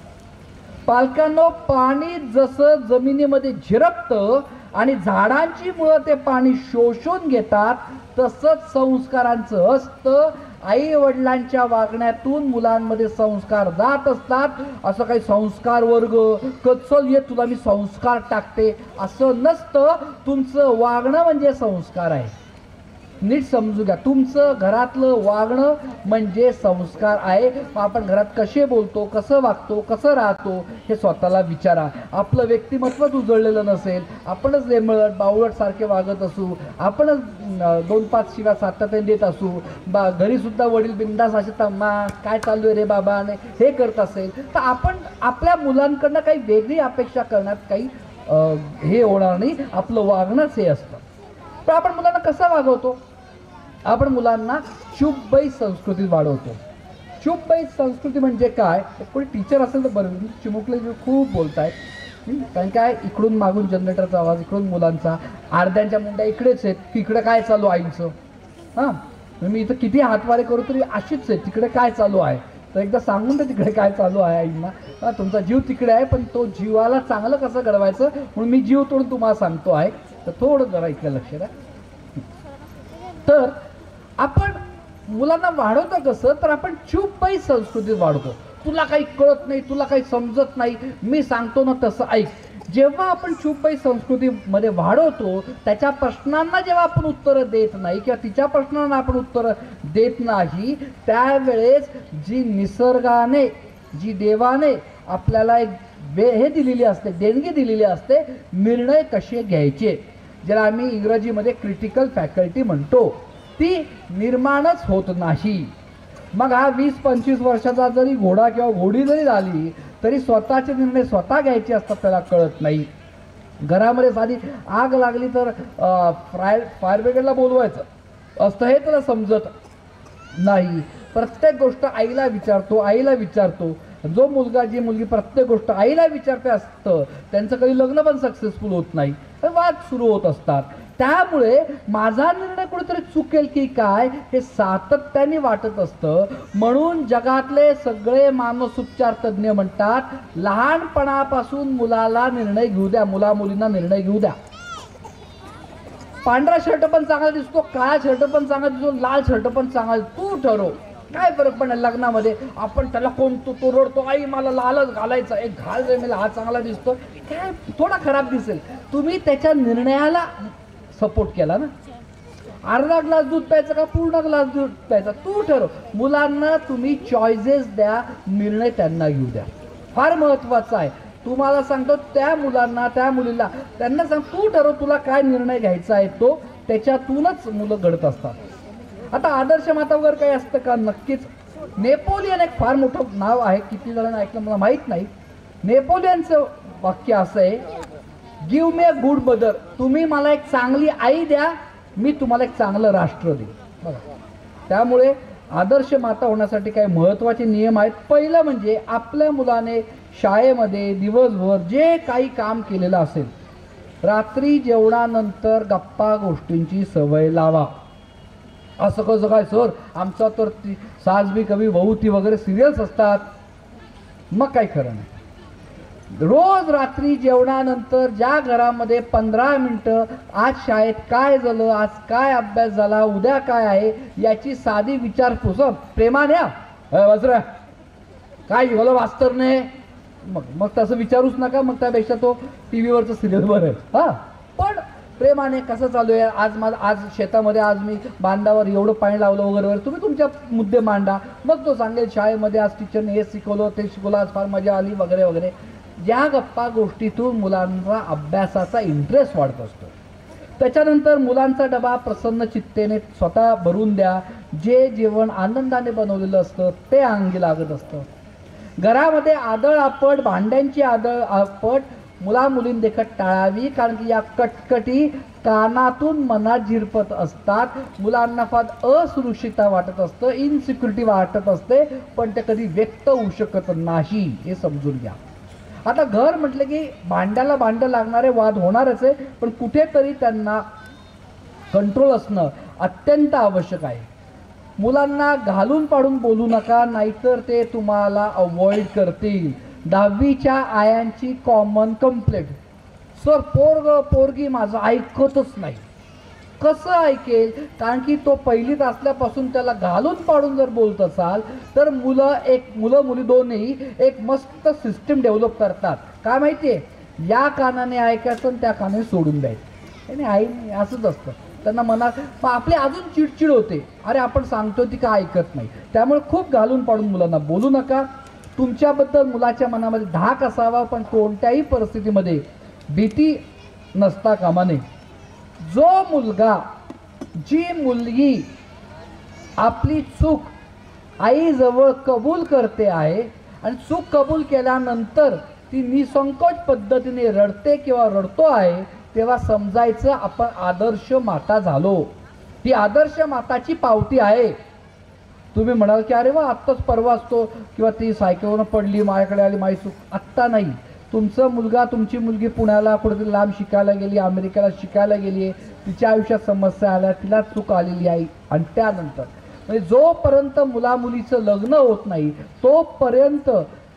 पालकांनो, पाणी जसं जमिनीमध्ये झिरपतं आणि झाडांची मुळं ते पाणी शोषून घेतात, तसंच संस्कारांचं असतं. आई वडिलांच्या वागण्यातून मुलांमध्ये संस्कार जात असतात. असं काही संस्कार वर्ग चल ये तुला मी संस्कार टाकते असं नसतं. तुमचं वागणं म्हणजे संस्कार आहे. नीट समजू घ्या, तुमचं घरातलं वागणं म्हणजे संस्कार आहे. आपण घरात कसे बोलतो, कसं वागतो, कसं राहतो हे स्वतःला विचारा. आपलं व्यक्तिमत्वच उजळलेलं नसेल, आपणच लेमळट बावळट सारखे वागत असू, आपणच 2-5 शिव्या सातत्याने देत असू, घरीसुद्धा वडील बिंदास असे तम्मा काय चालू आहे रे बाबा हे करत असेल, तर आपण आपल्या मुलांकडनं काही वेगळी अपेक्षा करण्यात काही हे होणार नाही. आपलं वागणंच हे असतं. पण आपण मुलांना कसं वागवतो? आपण मुलांना चुपबाई संस्कृतीत वाढवतो. चुपबाई संस्कृती म्हणजे काय? कोणी टीचर असेल तर बरं, चिमुकले खूप बोलत आहेत, कारण काय इकडून मागून जनरेटरचा आवाज, इकडून मुलांचा, अर्ध्यांच्या मुंड्या इकडेच आहेत की इकडे काय चालू आईंचं. हां, मी इथं किती हातवारे करू तरी अशीच आहे, तिकडे काय चालू आहे, तर एकदा सांगून तर तिकडे काय चालू आहे आईंना. तुमचा जीव तिकडे आहे, पण तो जीवाला चांगलं कसं घडवायचं म्हणून मी जीव तोडून तुम्हाला सांगतो आहे, तर थोडं जरा इकडे लक्ष द्या. तर आपण मुलांना वाढवतो कसं, तर आपण चुपबाई संस्कृतीत वाढवतो. तुला काही कळत नाही, तुला काही समजत नाही, मी सांगतो ना तसं ऐक. जेव्हा आपण चुपबाई संस्कृतीमध्ये वाढवतो, त्याच्या प्रश्नांना जेव्हा आपण उत्तरं देत नाही किंवा तिच्या प्रश्नांना आपण उत्तरं देत नाही, त्यावेळेस जी निसर्गाने, जी देवाने आपल्याला एक हे दिलेली असते, देणगी दिलेली असते, निर्णय कसे घ्यायचे, ज्याला आम्ही इंग्रजीमध्ये क्रिटिकल फॅकल्टी म्हणतो, ती निर्माणच होत नाही. मग हा 20-25 वर्षाचा जरी घोडा किंवा घोडी जरी झाली तरी स्वतःचे निर्णय स्वतः घ्यायचे असतात, त्याला कळत नाही. घरामध्ये साधी आग लागली तर फायर ब्रिगेडला बोलवायचं असतं, हे त्याला समजत नाही. प्रत्येक गोष्ट आईला विचारतो. जो मुलगा जी मुलगी प्रत्येक गोष्ट आईला विचारते असतं, त्यांचं कधी लग्न पण सक्सेसफुल होत नाही, वाद सुरू होत असतात. त्यामुळे माझा निर्णय कुठेतरी चुकेल की काय हे सातत्याने वाटत असतं. म्हणून जगातले सगळे मानसोपचार तज्ज्ञ म्हणतात, लहानपणापासून मुलाला निर्णय घेऊ द्या, मुलींना निर्णय घेऊ द्या. पांढरा शर्ट पण चांगला दिसतो, काळा शर्ट पण चांगला दिसतो, लाल शर्ट पण चांगला, तू ठरव. काय फरक पडेल लग्नामध्ये? आपण त्याला कोणतो तो रडतो, आई मला लालच घालायचा, एक घाल रे मला, हा चांगला दिसतो, काय थोडा खराब दिसेल. तुम्ही त्याच्या निर्णयाला सपोर्ट केला ना. अर्धा ग्लास दूध प्यायचा का पूर्ण ग्लास दूध प्यायचा, तू ठरव. मुलांना तुम्ही चॉईसेस द्या, निर्णय त्यांना घेऊ द्या. फार महत्त्वाचं आहे. तुम्हाला सांगतो, त्या मुलांना, त्या मुलीला त्यांना सांग, तू ठरव तुला काय निर्णय घ्यायचा आहे तो, त्याच्यातूनच मुलं घडत असतात. आता आदर्श माता वगैरे काही असतं का? नक्कीच. नेपोलियन एक फार मोठं नाव आहे, किती जणांना ऐकलं मला माहीत नाही. नेपोलियनचं वाक्य असं आहे, give me a good mother. तुम्ही मला एक चांगली आई द्या, मी तुम्हाला एक चांगलं राष्ट्र देईन. बघा, त्यामुळे आदर्श माता होण्यासाठी काही महत्त्वाचे नियम आहेत. पहिलं म्हणजे आपल्या मुलाने शाळेमध्ये दिवसभर जे काही काम केलेलं असेल, रात्री जेवणानंतर गप्पा गोष्टींची सवय लावा. असं कसं काय सर, आमचा तर ती सास भी कभी बहू ती वगैरे सिरियल्स असतात. मग काही खरं नाही. रोज रात्री जेवणानंतर ज्या घरामध्ये 15 मिनटं आज शाळेत काय झालं, आज काय अभ्यास झाला, उद्या काय आहे याची साधी विचारपूस प्रेमाने, वज्र काय झालं वास्तर नाही, मग तसं विचारूच नका. मग त्यापेक्षा तो टी व्हीवरचं सिरियल बरं आहे. हां, पण प्रेमाने कसं चालू आहे, आज शेतामध्ये आज मी बांधावर एवढं पाणी लावलं वगैरे वगैरे, तुम्ही तुमच्या मुद्दे मांडा. मग तो सांगेल शाळेमध्ये आज टीचरने हे शिकवलं, ते शिकवलं, आज फार मजा आली वगैरे वगैरे. या गप्पा गोष्टीतून मुलांचा अभ्यासाचा इंटरेस्ट वाढत असतो. त्याच्यानंतर मुलांचा डबा प्रसन्न चित्तेने स्वतः भरून द्या. जे जेवण आनंदाने बनवलेलं असतं ते अंगी लागत असतं. घरामध्ये आदळ आपट, भांड्यांची आदळ आपट मुलामुलींदेखत टाळावी, कारण की या कटकटी कानातून मनात झिरपत असतात. मुलांना फार असुरक्षितता वाटत असतं, इनसिक्युरिटी वाटत असते, पण ते कधी व्यक्त होऊ शकत नाही, हे समजून घ्या. आता घर म्हटलं की भांड्याला भांडं लागणारे वाद होणारच आहे, पण कुठेतरी त्यांना कंट्रोल असणं अत्यंत आवश्यक आहे. मुलांना घालून पाडून बोलू नका, नाहीतर ते तुम्हाला अवॉइड करतील. 10वीच्या आयांची कॉमन कंप्लेंट, सर पोरगी माझं ऐकतच नाही. कसं ऐकेल, कारण की तो पहिलीत असल्यापासून त्याला घालून पाडून जर बोलत असाल तर मुलं मुली दोन्ही एक मस्त सिस्टीम डेव्हलप करतात. काय माहिती आहे, या कानाने ऐकायचं आणि त्या कानाने सोडून द्यायचं. आणि आई असंच असतं, त्यांना मनात मग आपली अजून चिडचिड होते. अरे आपण सांगतो ती का ऐकत नाही. त्यामुळे खूप घालून पाडून मुलांना बोलू नका. तुमच्याबद्दल मुलाच्या मनामध्ये धाक असावा, पण कोणत्याही परिस्थितीमध्ये भीती नसता कामा नये. जो मुलगा, जी मुलगी आपली चूक आईजवळ कबूल करते आहे आणि चूक कबूल केल्यानंतर ती निसंकोच पद्धतीने रडते किंवा रडतो आहे, तेव्हा समजायचं आपण आदर्श माता झालो. ती आदर्श माताची पावती आहे. तुम्ही म्हणाल की अरे वा आत्ताच परवा असतो किंवा ती सायकलवरून पडली, माझ्याकडे आली, माझी चूक. आत्ता नाही. तुमचा मुलगा, तुमची मुलगी पुण्याला कुठेतरी लांब शिकायला गेली, अमेरिकेला शिकायला गेली आहे, तिच्या आयुष्यात समस्या आल्या, तिला चूक आलेली आहे. आणि त्यानंतर म्हणजे जोपर्यंत मुलामुलीचं लग्न होत नाही तोपर्यंत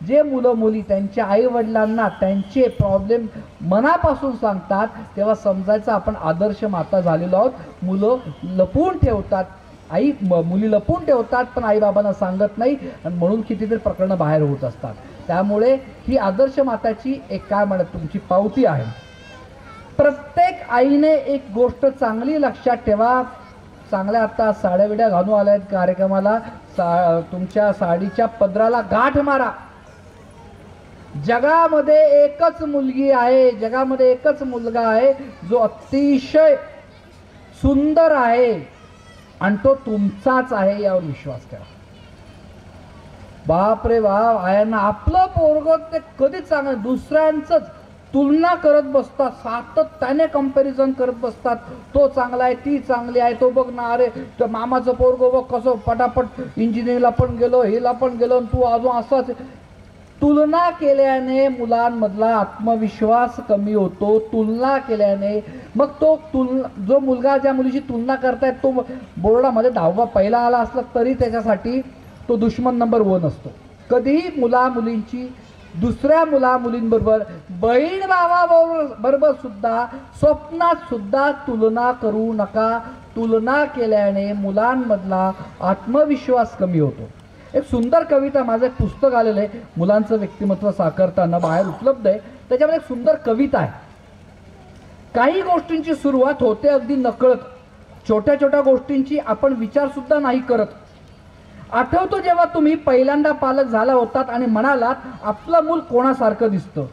जे मुलं मुली त्यांच्या आईवडिलांना त्यांचे प्रॉब्लेम मनापासून सांगतात, तेव्हा समजायचं आपण आदर्श माता झालेलो आहोत. मुलं लपवून ठेवतात, मुली लपवून ठेवतात, पण आईबाबांना सांगत नाही, आणि म्हणून कितीतरी प्रकरणं बाहेर होत असतात. त्यामुळे ही आदर्श माताची एक काय म्हणत तुमची पावती आहे. प्रत्येक आईने एक गोष्ट चांगली लक्षात ठेवा. चांगल्या आता साड्या बिड्या घालून आल्या आहेत कार्यक्रमाला, तुमच्या साडीच्या पदराला गाठ मारा. जगामध्ये एकच मुलगी आहे, जगामध्ये एकच मुलगा आहे जो अतिशय सुंदर आहे आणि तो तुमचाच आहे, यावर विश्वास ठेवा. बाप रे बाप, आयांना आपलं पोरगं ते कधीच चांगलं, दुसऱ्यांचंच तुलना करत बसतात, सातत्याने कंपॅरिझन करत बसतात. तो चांगला आहे, ती चांगली आहे, तो बघ ना, अरे तो मामाचं पोरगं बघ कसं पटापट इंजिनिअरिंगला पण गेलो, हिला पण गेलो, तू अजून असाच. तुलना केल्याने मुलांमधला आत्मविश्वास कमी होतो. तुलना केल्याने मग तो जो मुलगा ज्या मुलीची तुलना करतायत तो बोर्डामध्ये 10वा पहिला आला असला तरी त्याच्यासाठी तो दुश्मन नंबर 1 असतो. कधीही मुलींची दुसऱ्या मुलींबरोबर, बहीण भावाबरोबर सुद्धा स्वप्नात सुद्धा तुलना करू नका. तुलना केल्याने मुलांमधला आत्मविश्वास कमी होतो. एक सुंदर कविता, माझं एक पुस्तक आलेलं आहे मुलांचं व्यक्तिमत्व साकारताना, बाहेर उपलब्ध आहे. त्याच्यामध्ये एक सुंदर कविता आहे. काही गोष्टींची सुरुवात होते अगदी नकळत, छोट्या छोट्या गोष्टींची आपण विचार सुद्धा नाही करत. आठवतो जेव्हा तुम्ही पहिल्यांदा पालक झाला होतात आणि म्हणालात आपलं मूल कोणासारखं दिसतं.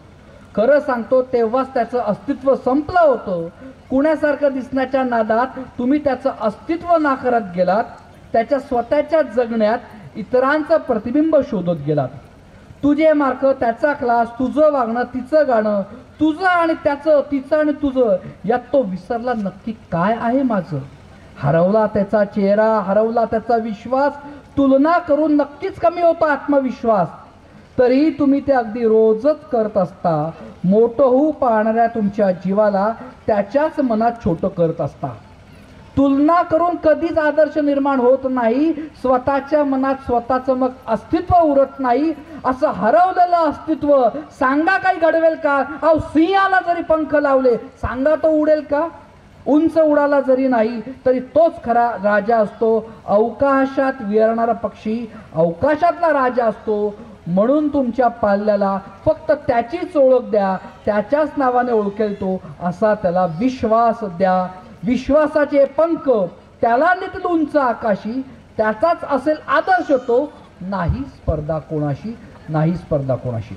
खरं सांगतो तेव्हाच त्याचं अस्तित्व संपलं होतं. कुणासारखं दिसण्याच्या नादात तुम्ही त्याचं अस्तित्व नाकारत गेलात. त्याच्या स्वतःच्या जगण्यात इतरांचं प्रतिबिंब शोधत गेलात. तुझे मार्क, त्याचा क्लास, तुझं वागणं, तिचं गाणं, तुझं आणि त्याचं, तिचं आणि तुझं, यात तो विसरला नक्की काय आहे माझं. हरवला त्याचा चेहरा, हरवला त्याचा विश्वास. तुलना करून नक्कीच कमी होतो आत्मविश्वास. तरीही तुम्ही ते अगदी रोजच करत असता. मोठं होऊ पाहणाऱ्या तुमच्या जीवाला त्याच्याच मनात छोटं करत असता. तुलना करून कधीच आदर्श निर्माण होत नाही. स्वतःच्या मनात स्वतःचं मग अस्तित्व उरत नाही. असं हरवलेलं अस्तित्व सांगा काही घडवेल का? अहो, सिंहाला जरी पंख लावले सांगा तो उडेल का? उंच उडाला जरी नाही तरी तोच खरा राजा असतो. अवकाशात विहरणारा पक्षी अवकाशातला राजा असतो. म्हणून तुमच्या पाल्याला फक्त त्याचीच ओळख द्या, त्याच्याच नावाने ओळखेल तो, असा त्याला विश्वास द्या. विश्वासाचे पंख त्याला नेतील उंच आकाशी, त्याचाच असेल आदर्श तो, नाही स्पर्धा कोणाशी, नाही स्पर्धा कोणाशी.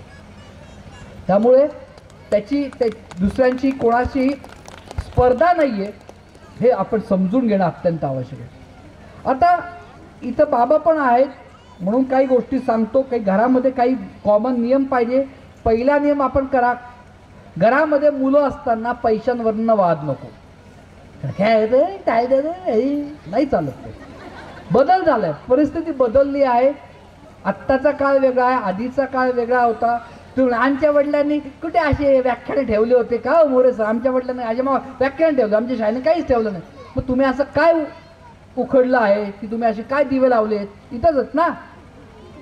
त्यामुळे दुसऱ्यांची कोणाशी स्पर्धा नाहीये हे आपण समजून घेणं अत्यंत आवश्यक आहे. आता इथं बाबा पण आहेत म्हणून काही गोष्टी सांगतो. काही घरामध्ये काही कॉमन नियम पाहिजे. पहिला नियम आपण करा, घरामध्ये मुलं असताना पैशांवरनं वाद नको. काय नाही चालत. ते बदल झालाय, परिस्थिती बदलली आहे. आत्ताचा काळ वेगळा आहे, आधीचा काळ वेगळा होता. तुम्ही आमच्या वडिलांनी कुठे असे व्याख्याने ठेवले होते का मोरे सर? आमच्या वडिलांनी असे मग व्याख्यान ठेवलं, आमच्या शाळेने काहीच ठेवलं नाही. मग तुम्ही असं काय उखडलं आहे की तुम्ही असे काय दिवे लावलेत? इथंच ना.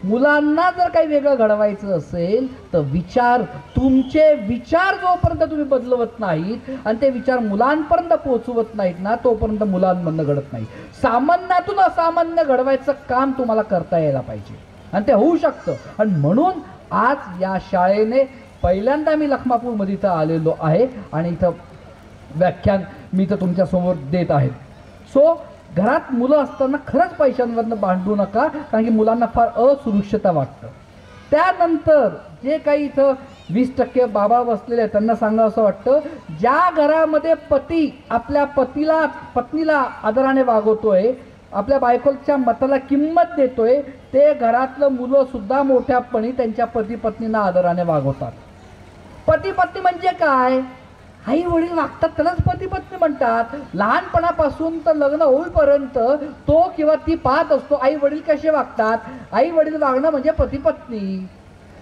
मुलांना जर काही वेगळं घडवायचं असेल तर तुमचे विचार जोपर्यंत तुम्ही बदलवत नाहीत आणि ते विचार मुलांपर्यंत पोहोचवत नाहीत ना, तोपर्यंत मुलांमधनं घडत नाही. सामान्यातून असामान्य घडवायचं काम तुम्हाला करता यायला पाहिजे आणि ते होऊ शकतं. आणि म्हणून आज या शाळेने पहिल्यांदा मी लखमापूरमध्ये इथं आलेलो आहे आणि इथं व्याख्यान मी इथं तुमच्यासमोर देत आहे. सो घरात मुलं असताना खरंच पैशांवरनं भांडू नका, कारण की मुलांना फार असुरक्षितता वाटतं. त्यानंतर जे काही इथं 20% बाबा बसलेले आहेत त्यांना सांगा असं वाटतं, ज्या घरामध्ये पती आपल्या पत्नीला आदराने वागवतोय, आपल्या बायकोच्या मताला किंमत देतोय, ते घरातलं मुलं सुद्धा मोठ्यापणी त्यांच्या पती पत्नींना आदराने वागवतात. पती पत्नी म्हणजे काय? आई वडील वागतात त्यालाच पती पत्नी म्हणतात. लहानपणापासून तर लग्न होईपर्यंत तो किंवा ती पाहत असतो आई वडील कसे वागतात. आई वडील वागणं म्हणजे पती पत्नी.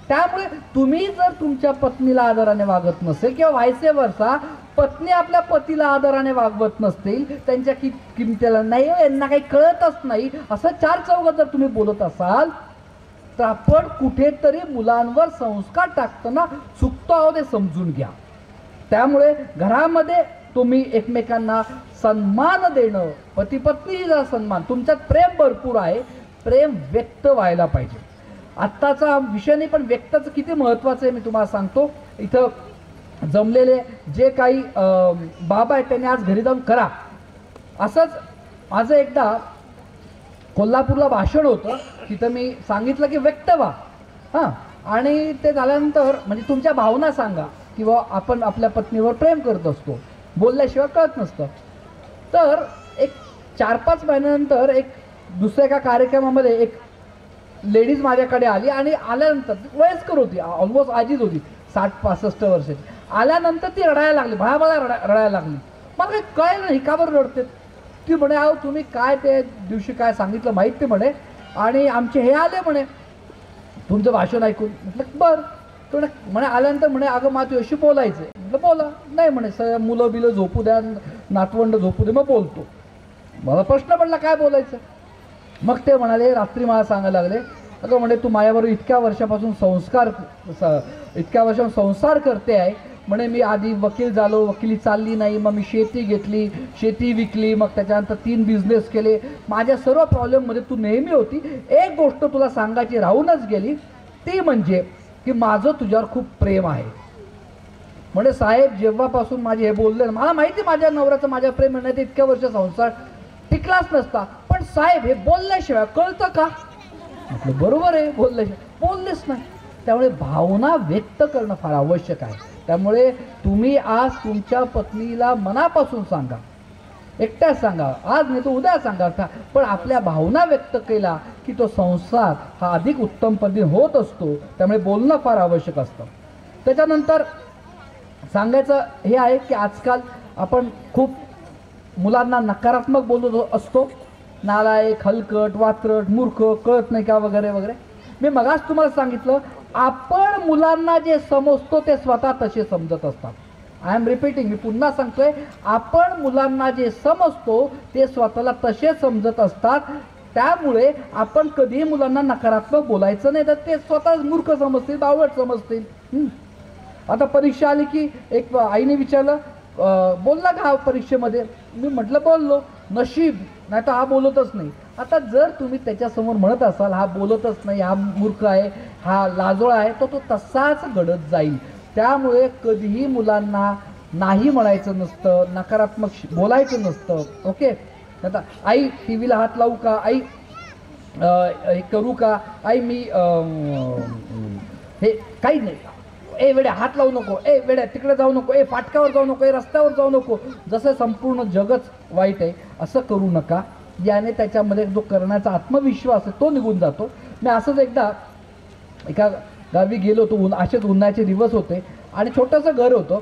त्यामुळे तुम्ही जर तुमच्या पत्नीला आदराने वागत नसेल किंवा व्हायसे वर्षा पत्नी आपल्या पतीला आदराने वागवत नसतील, त्यांच्या किमतीला नाही यांना काही कळतच नाही, असं चार चौघात जर तुम्ही बोलत असाल तर आपण कुठेतरी मुलांवर संस्कार टाकताना चुकतो आहोत हे समजून घ्या. त्यामुळे घरामध्ये तुम्ही एकमेकांना सन्मान देणं, पती पत्नीचा सन्मान, तुमच्यात प्रेम भरपूर आहे, प्रेम व्यक्त व्हायला पाहिजे. आत्ताचा विषय नाही पण व्यक्ताचं किती महत्त्वाचं आहे मी तुम्हाला सांगतो. इथं जमलेले जे काही बाबा आहेत त्यांनी आज घरी जाऊन करा. असंच माझं एकदा कोल्हापूरला भाषण होतं, तिथं मी सांगितलं की व्यक्त व्हा. हां, आणि ते झाल्यानंतर म्हणजे तुमच्या भावना सांगा किंवा आपण आपल्या पत्नीवर प्रेम करत असतो, बोलल्याशिवाय कळत नसतं. तर एक 4-5 महिन्यानंतर एक दुसऱ्या एका कार्यक्रमामध्ये एक लेडीज माझ्याकडे आली आणि आल्यानंतर वयस्कर होती, ऑलमोस्ट आजीच होती, 60-65 वर्षाची. आल्यानंतर ती रडायला लागली, भळाभळा रडायला लागली. मला काही कळलं नाही का बरं रडते. ती म्हणे अहो तुम्ही काय ते दिवशी काय सांगितलं माहीत ते म्हणे, आणि आमचे हे आले म्हणे तुमचं भाषण ऐकून. म्हटलं बरं. तो म्हणे आल्यानंतर म्हणे अगं मा तू अशी बोलायचं आहे. म्हटलं बोला. नाही म्हणे मुलं बिलं झोपू द्या, नातवंड झोपू दे, मग बोलतो. मला प्रश्न पडला काय बोलायचं. मग ते म्हणाले रात्री मला सांगायला लागले, अगं म्हणे तू माझ्याबरोबर इतक्या वर्षापासून संसार करते आहे म्हणे. मी आधी वकील झालो, वकिली चालली नाही, मग मी शेती घेतली, शेती विकली, मग त्याच्यानंतर 3 बिझनेस केले. माझ्या सर्व प्रॉब्लेममध्ये तू नेहमी होती. एक गोष्ट तुला सांगायची राहूनच गेली, ती म्हणजे की माझं तुझ्यावर खूप प्रेम आहे. म्हणजे साहेब जेव्हापासून माझे हे बोलले, मला माहिती माझ्या नवऱ्याचं माझ्या प्रेम म्हणण्यात इतक्या वर्ष संसार टिकलाच नसता, पण साहेब हे बोलल्याशिवाय कळतं का. म्हटलं बरोबर आहे, बोललेच नाही. त्यामुळे भावना व्यक्त करणं फार आवश्यक आहे. त्यामुळे तुम्ही आज तुमच्या पत्नीला मनापासून सांगा, एकट्याच सांगा, आज नाही तो उद्या सांगा, पण आपल्या भावना व्यक्त केला की तो संसार हा अधिक उत्तम पद्धतीने होत असतो. त्यामुळे बोलणं फार आवश्यक असतं. त्याच्यानंतर सांगायचं हे आहे की आजकाल आपण खूप मुलांना नकारात्मक बोलत असतो, नालायक, हलकट, वात्रट, मूर्ख, कळत नाही का वगैरे वगैरे. मी मगाच तुम्हाला सांगितलं आपण मुलांना जे समजतो ते स्वतः तसे समजत असतात. आय एम रिपीटिंग, मी पुन्हा सांगतोय, आपण मुलांना जे समजतो ते स्वतःला तसे समजत असतात. त्यामुळे आपण कधीही मुलांना नकारात्मक बोलायचं नाही, तर ते स्वतः मूर्ख समजतील, बावळट समजतील. आता परीक्षा आली की एक आईने विचारलं, बोलला का परीक्षेमध्ये? मी म्हटलं बोललो. नशीब, नाही तर हा बोलतच नाही. आता जर तुम्ही त्याच्यासमोर म्हणत असाल हा बोलतच नाही, हा मूर्ख आहे, हा लाजोळा आहे, तर तो तसाच घडत जाईल. त्यामुळे कधीही मुलांना नाही म्हणायचं नसतं, नकारात्मक बोलायचं नसतं. ओके. आता आई टी व्हीला हात लावू का, आई हे करू का, आई मी हे काही नाही, ए वेड्या हात लावू नको, ए वेड्या तिकडे जाऊ नको, ए फाटकावर जाऊ नको, ए रस्त्यावर जाऊ नको, जसं संपूर्ण जगच वाईट आहे असं करू नका. याने त्याच्यामध्ये जो करण्याचा आत्मविश्वास आहे तो निघून जातो. मी असंच एकदा एका गावी गेलो होतो, असेच उन्हाचे दिवस होते आणि छोटंसं घर होतं.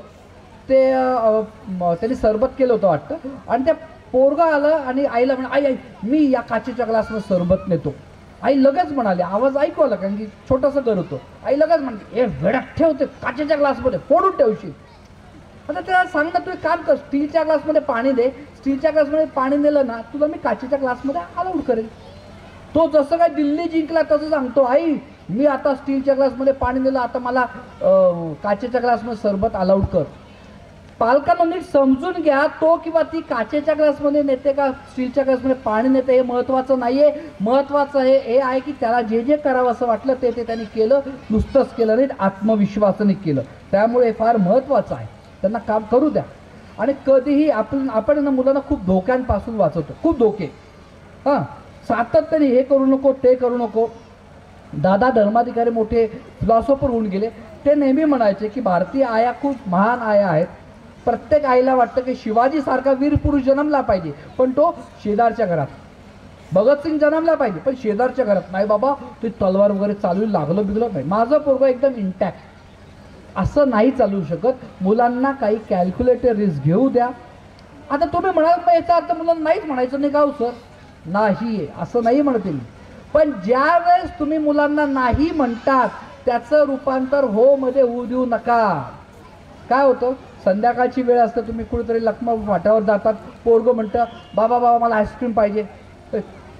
ते त्यांनी सरबत केलं होतं वाटतं, आणि त्या पोरगा आलं आणि आईला म्हणे, आई आई मी या काचेच्या ग्लासमध्ये सरबत नेतो. आई लगेच म्हणाली, आवाज ऐकू आला कारण की छोटंसं घर होतं. आई लगेच म्हणते, ए वेड्यात ठेवते काचेच्या ग्लासमध्ये, फोडून ठेवशील. आता त्याला सांग ना, तू एक काम कर, स्टीलच्या ग्लासमध्ये पाणी दे. स्टीलच्या ग्लासमध्ये पाणी दिलं ना, तुला मी काचेच्या ग्लासमध्ये अलाउड करेल. तो जसं काय दिल्ली जिंकला तसं सांगतो, आई मी आता स्टीलच्या ग्लासमध्ये पाणी दिलं, आता मला काचेच्या ग्लासमध्ये सरबत अलाउड कर. पालकांना नीट समजून घ्या, तो किंवा ती काचेच्या ग्लासमध्ये नेते का स्टीलच्या ग्लासमध्ये पाणी नेते हे महत्त्वाचं नाही आहे. महत्त्वाचं हे आहे की त्याला जे जे करावं असं वाटलं ते त्यांनी केलं, नुसतंच केलं नाही, आत्मविश्वासाने केलं. त्यामुळे हे फार महत्त्वाचं आहे. त्यांना काम करू द्या. आणि कधीही आपण मुलांना खूप धोक्यांपासून वाचवतो, खूप धोके. हां, सातत्याने हे करू नको, ते करू नको. दादा धर्माधिकारी मोठे फिलॉसॉफर होऊन गेले. ते नेहमी म्हणायचे की भारतीय आया खूप महान आया आहेत. प्रत्येक आईला वाटतं की शिवाजीसारखा वीर पुरुष जन्मला पाहिजे, पण तो शेजारच्या घरात. भगतसिंग जन्मला पाहिजे, पण शेजारच्या घरात नाही बाबा, ते तलवार वगैरे चालू लागलं बिगलं नाही, माझं पोरगं एकदम इंटॅक्ट. असं नाही चालू शकत. मुलांना काही कॅल्क्युलेटेड रिस्क घेऊ द्या. आता तुम्ही म्हणाल मग याचा अर्थ मुलांना नाहीच म्हणायचं नाही का हो सर? नाही, असं नाही म्हणते मी. पण ज्या वेळेस तुम्ही मुलांना नाही म्हणतात त्याचं रूपांतर हो मध्ये होऊ देऊ नका. काय होतं, संध्याकाळची वेळ असते, तुम्ही कुठेतरी लखमा फाट्यावर जातात, पोरगं म्हणतं बाबा बाबा मला आईस्क्रीम पाहिजे,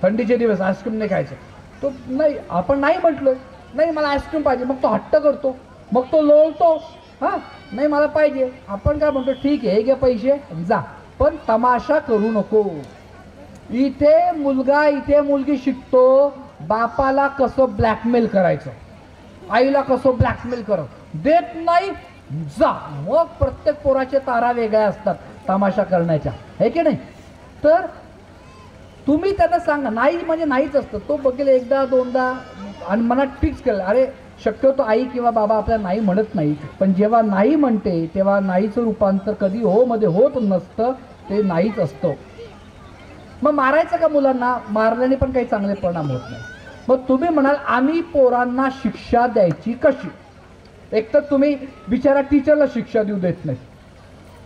थंडीचे दिवस आईस्क्रीम नाही खायचं. तो नाही, आपण नाही म्हटलं, नाही मला आईस्क्रीम पाहिजे, मग तो हट्ट करतो, मग तो लोळतो, हां नाही मला पाहिजे. आपण काय म्हणतो, ठीक आहे हे घे पैसे जा, पण तमाशा करू नको. इथे मुलगा इथे मुलगी शिकतो बापाला कसं ब्लॅकमेल करायचं, आईला कसं ब्लॅकमेल करत देत नाही जा. मग प्रत्येक पोराचे तारा वेगळ्या असतात तमाशा करण्याच्या, हे की नाही? तर तुम्ही त्यांना सांगा, नाही म्हणजे नाहीच असतं. तो बघेल एकदा दोनदा आणि मनात फिक्स केलं, अरे शक्यतो आई किंवा बाबा आपल्याला नाही म्हणत नाही, पण जेव्हा नाही म्हणते तेव्हा नाहीचं रूपांतर कधी हो मध्ये होत नसतं, ते नाहीच असतं. मग मारायचं का मुलांना? मारल्याने पण काही चांगले परिणाम होत नाही. मग तुम्ही म्हणाल आम्ही पोरांना शिक्षा द्यायची कशी? एकतर तुम्ही बिचारा टीचरला शिक्षा देऊ देत नाही.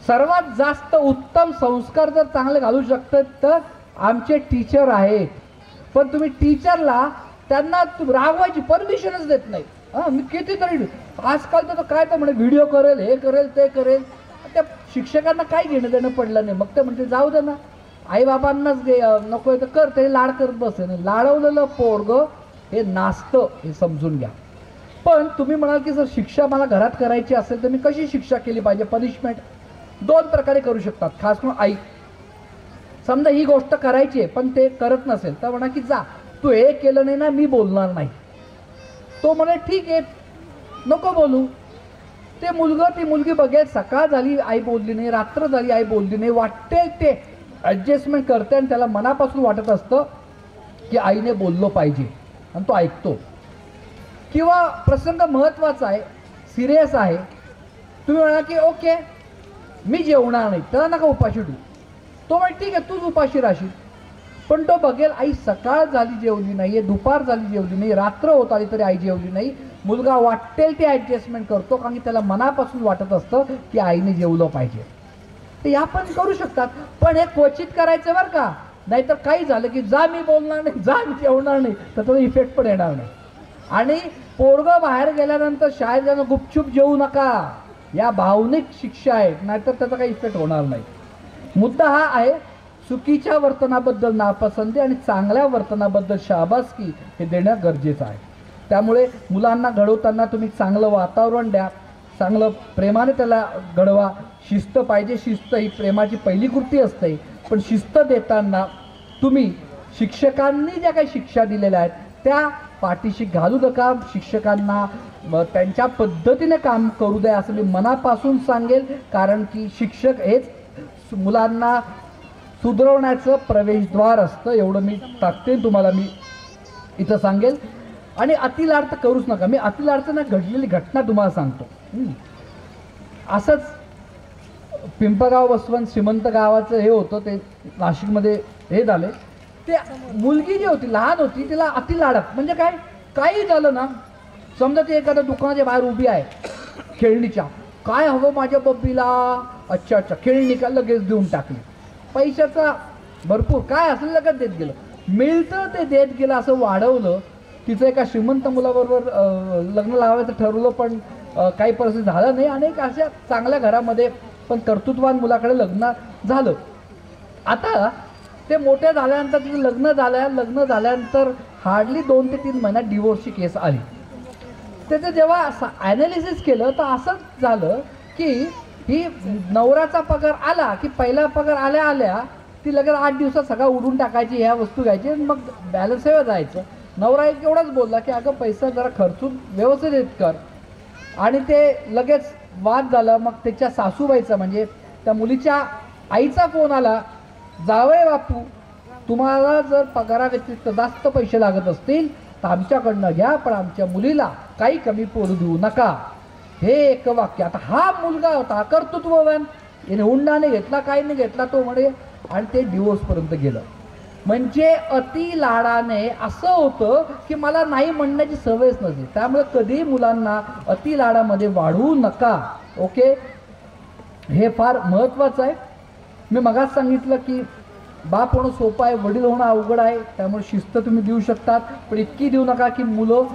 सर्वात जास्त उत्तम संस्कार जर चांगले घालू शकतात तर आमचे टीचर आहेत. पण तुम्ही टीचरला त्यांना रागवायची परमिशनच देत नाही. हां, मी कितीतरी आजकाल तर काय तर म्हणे व्हिडिओ करेल, हे करेल, ते करेल. त्या शिक्षकांना काय घेणं देणं पडलं नाही. मग ते म्हणते जाऊ दे ना, आईबाबांनाच नको तर कर, तरी लाड करत बसे. लाडवलेलं पोरग हे नाचतं, हे समजून घ्या. पण तुम्ही म्हणाल की जर शिक्षा मला घरात करायची असेल तर मी कशी शिक्षा केली पाहिजे? पनिशमेंट दोन प्रकारे करू शकतात, खास करून आई. समजा ही गोष्ट करायची आहे पण ते करत नसेल तर म्हणा की जा, तू हे केलं नाही ना मी बोलणार नाही. तो म्हणे ठीक आहे नको बोलू. ते मुलगा ती मुलगी बघेल, सकाळ झाली आई बोलली नाही, रात्र झाली आई बोलली नाही, वाटते ते ॲडजस्टमेंट करते आणि त्याला मनापासून वाटत असतं की आईने बोललो पाहिजे आणि तो ऐकतो. किंवा प्रसंग महत्त्वाचा आहे, सिरियस आहे, तुम्ही म्हणा की ओके मी जेवणार नाही, त्याला नका उपाशी ठेवू. तो म्हणे ठीक आहे तूच उपाशी राहशील. पण तो बघेल आई सकाळ झाली जेवली नाही आहे, दुपार झाली जेवली नाही, रात्र होत आली तरी आई जेवली नाही. मुलगा वाटेल ते ॲडजस्टमेंट करतो कारण की त्याला मनापासून वाटत असतं की आईने जेवलं पाहिजे. तर या पण करू शकतात, पण हे क्वचित करायचं बरं का. नाहीतर काही झालं की जा मी बोलणार नाही, जा मी जेवणार नाही, तर तो इफेक्ट पण येणार नाही. आणि पोरगं बाहेर गेल्यानंतर शाळेत जाणं गुपचूप जेवू नका, या भावनिक शिक्षा आहे, नाहीतर त्याचा काही इफेक्ट होणार नाही. मुद्दा हा आहे, चुकीच्या वर्तनाबद्दल नापसंती आणि चांगल्या वर्तनाबद्दल शाबासकी हे देणं गरजेचं आहे. त्यामुळे मुलांना घडवताना तुम्ही चांगलं वातावरण द्या, चांगलं प्रेमाने त्याला घडवा. शिस्त पाहिजे, शिस्त ही प्रेमाची पहिली कृती असते, पण शिस्त देताना तुम्ही शिक्षकांनी ज्या काही शिक्षा दिलेल्या आहेत त्या पाठीशी घालू नका. शिक्षकांना त्यांच्या पद्धतीने काम करू द्या असं मी मनापासून सांगेल, कारण की शिक्षक हेच मुलांना सुधरवण्याचं प्रवेशद्वार असतं, एवढं मी ताकदीने तुम्हाला मी इथं सांगेल. आणि अतिलाड तर करूच नका. मी अतिलाडचं ना घडलेली घटना तुम्हाला सांगतो. असंच पिंपळगाव बसवंत श्रीमंत गावाचं हे होतं, ते नाशिकमध्ये हे झाले. ते मुलगी जी होती लहान होती तिला अतिलाडक म्हणजे काय, काही झालं ना, समजा ती एखाद्या दुकानाच्या बाहेर उभी आहे खेळणीच्या, काय हवं माझ्या बब्बीला, अच्छा अच्छा खेळणी का, लगेच देऊन टाकली. पैशाचा भरपूर काय असेल लगेच देत गेलं, मिळतं ते देत गेलं. असं वाढवलं. तिचं एका श्रीमंत मुलाबरोबर लग्न लावायचं ठरवलं, पण काही परिस्थिती झालं नाही. आणि अशा चांगल्या घरामध्ये पण कर्तृत्वान मुलाकडे लग्न झालं. आता ते मोठे झाल्यानंतर तिचं लग्न झाल्यानंतर हार्डली 2 ते 3 महिन्यात डिवोर्सची केस आली. त्याचं जेव्हा ॲनालिसिस केलं तर असंच झालं की ही नवऱ्याचा पगार आला की पहिला पगार आल्या आल्या ती लगेच 8 दिवसात सगळा उडून टाकायची, ह्या वस्तू घ्यायची आणि मग बॅलन्स सेवा जायचं. नवरा एक एवढंच बोलला की अगं पैसा जरा खर्चून व्यवस्थित कर. आणि ते लगेच वाद झाला. मग त्याच्या सासूबाईचा म्हणजे त्या मुलीच्या आईचा फोन आला, जावई बापू तुम्हाला जर पगाराव्यतिरिक्त जास्त पैसे लागत असतील तर आमच्याकडनं घ्या, पण आमच्या मुलीला काही कमी पडू देऊ नका. हे एक वाक्य. आता हा मुलगा होता कर्तृत्ववान, याने हुंडा नाही घेतला, काही नाही घेतला तो म्हणे, आणि ते डिवोर्सपर्यंत गेलं. म्हणजे अति लाडाने असं होतं की मला नाही म्हणण्याची सवयच नसते. त्यामुळे कधी मुलांना अति लाडामध्ये वाढवू नका. ओके, हे फार महत्त्वाचं आहे. मी मगाच सांगितलं की बाप होणं सोपं आहे, वडील होणं अवघड आहे. त्यामुळे शिस्त तुम्ही देऊ शकतात, पण इतकी देऊ नका की मुलं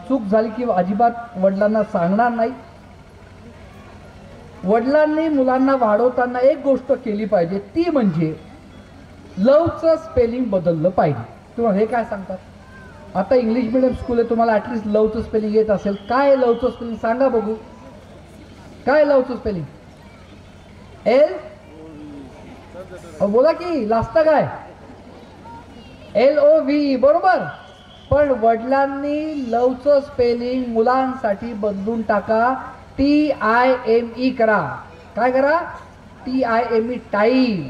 चूक झाली की अजिबात वडिलांना सांगणार नाही. वडिलांनी मुलांना वाढवताना एक गोष्ट केली पाहिजे, ती म्हणजे लवचं स्पेलिंग बदललं पाहिजे. तुम्हाला हे काय सांगतात, आता इंग्लिश मिडियम स्कूल आहे, तुम्हाला ॲटलिस्ट लवचं स्पेलिंग येत असेल. काय लवचं स्पेलिंग सांगा बघू, काय लवचं स्पेलिंग? एल बोला की लास्ट काय, LOVE बरोबर. पण वडिलांनी लवचं स्पेलिंग मुलांसाठी बदलून टाका, TIME करा. काय करा? TIME, time.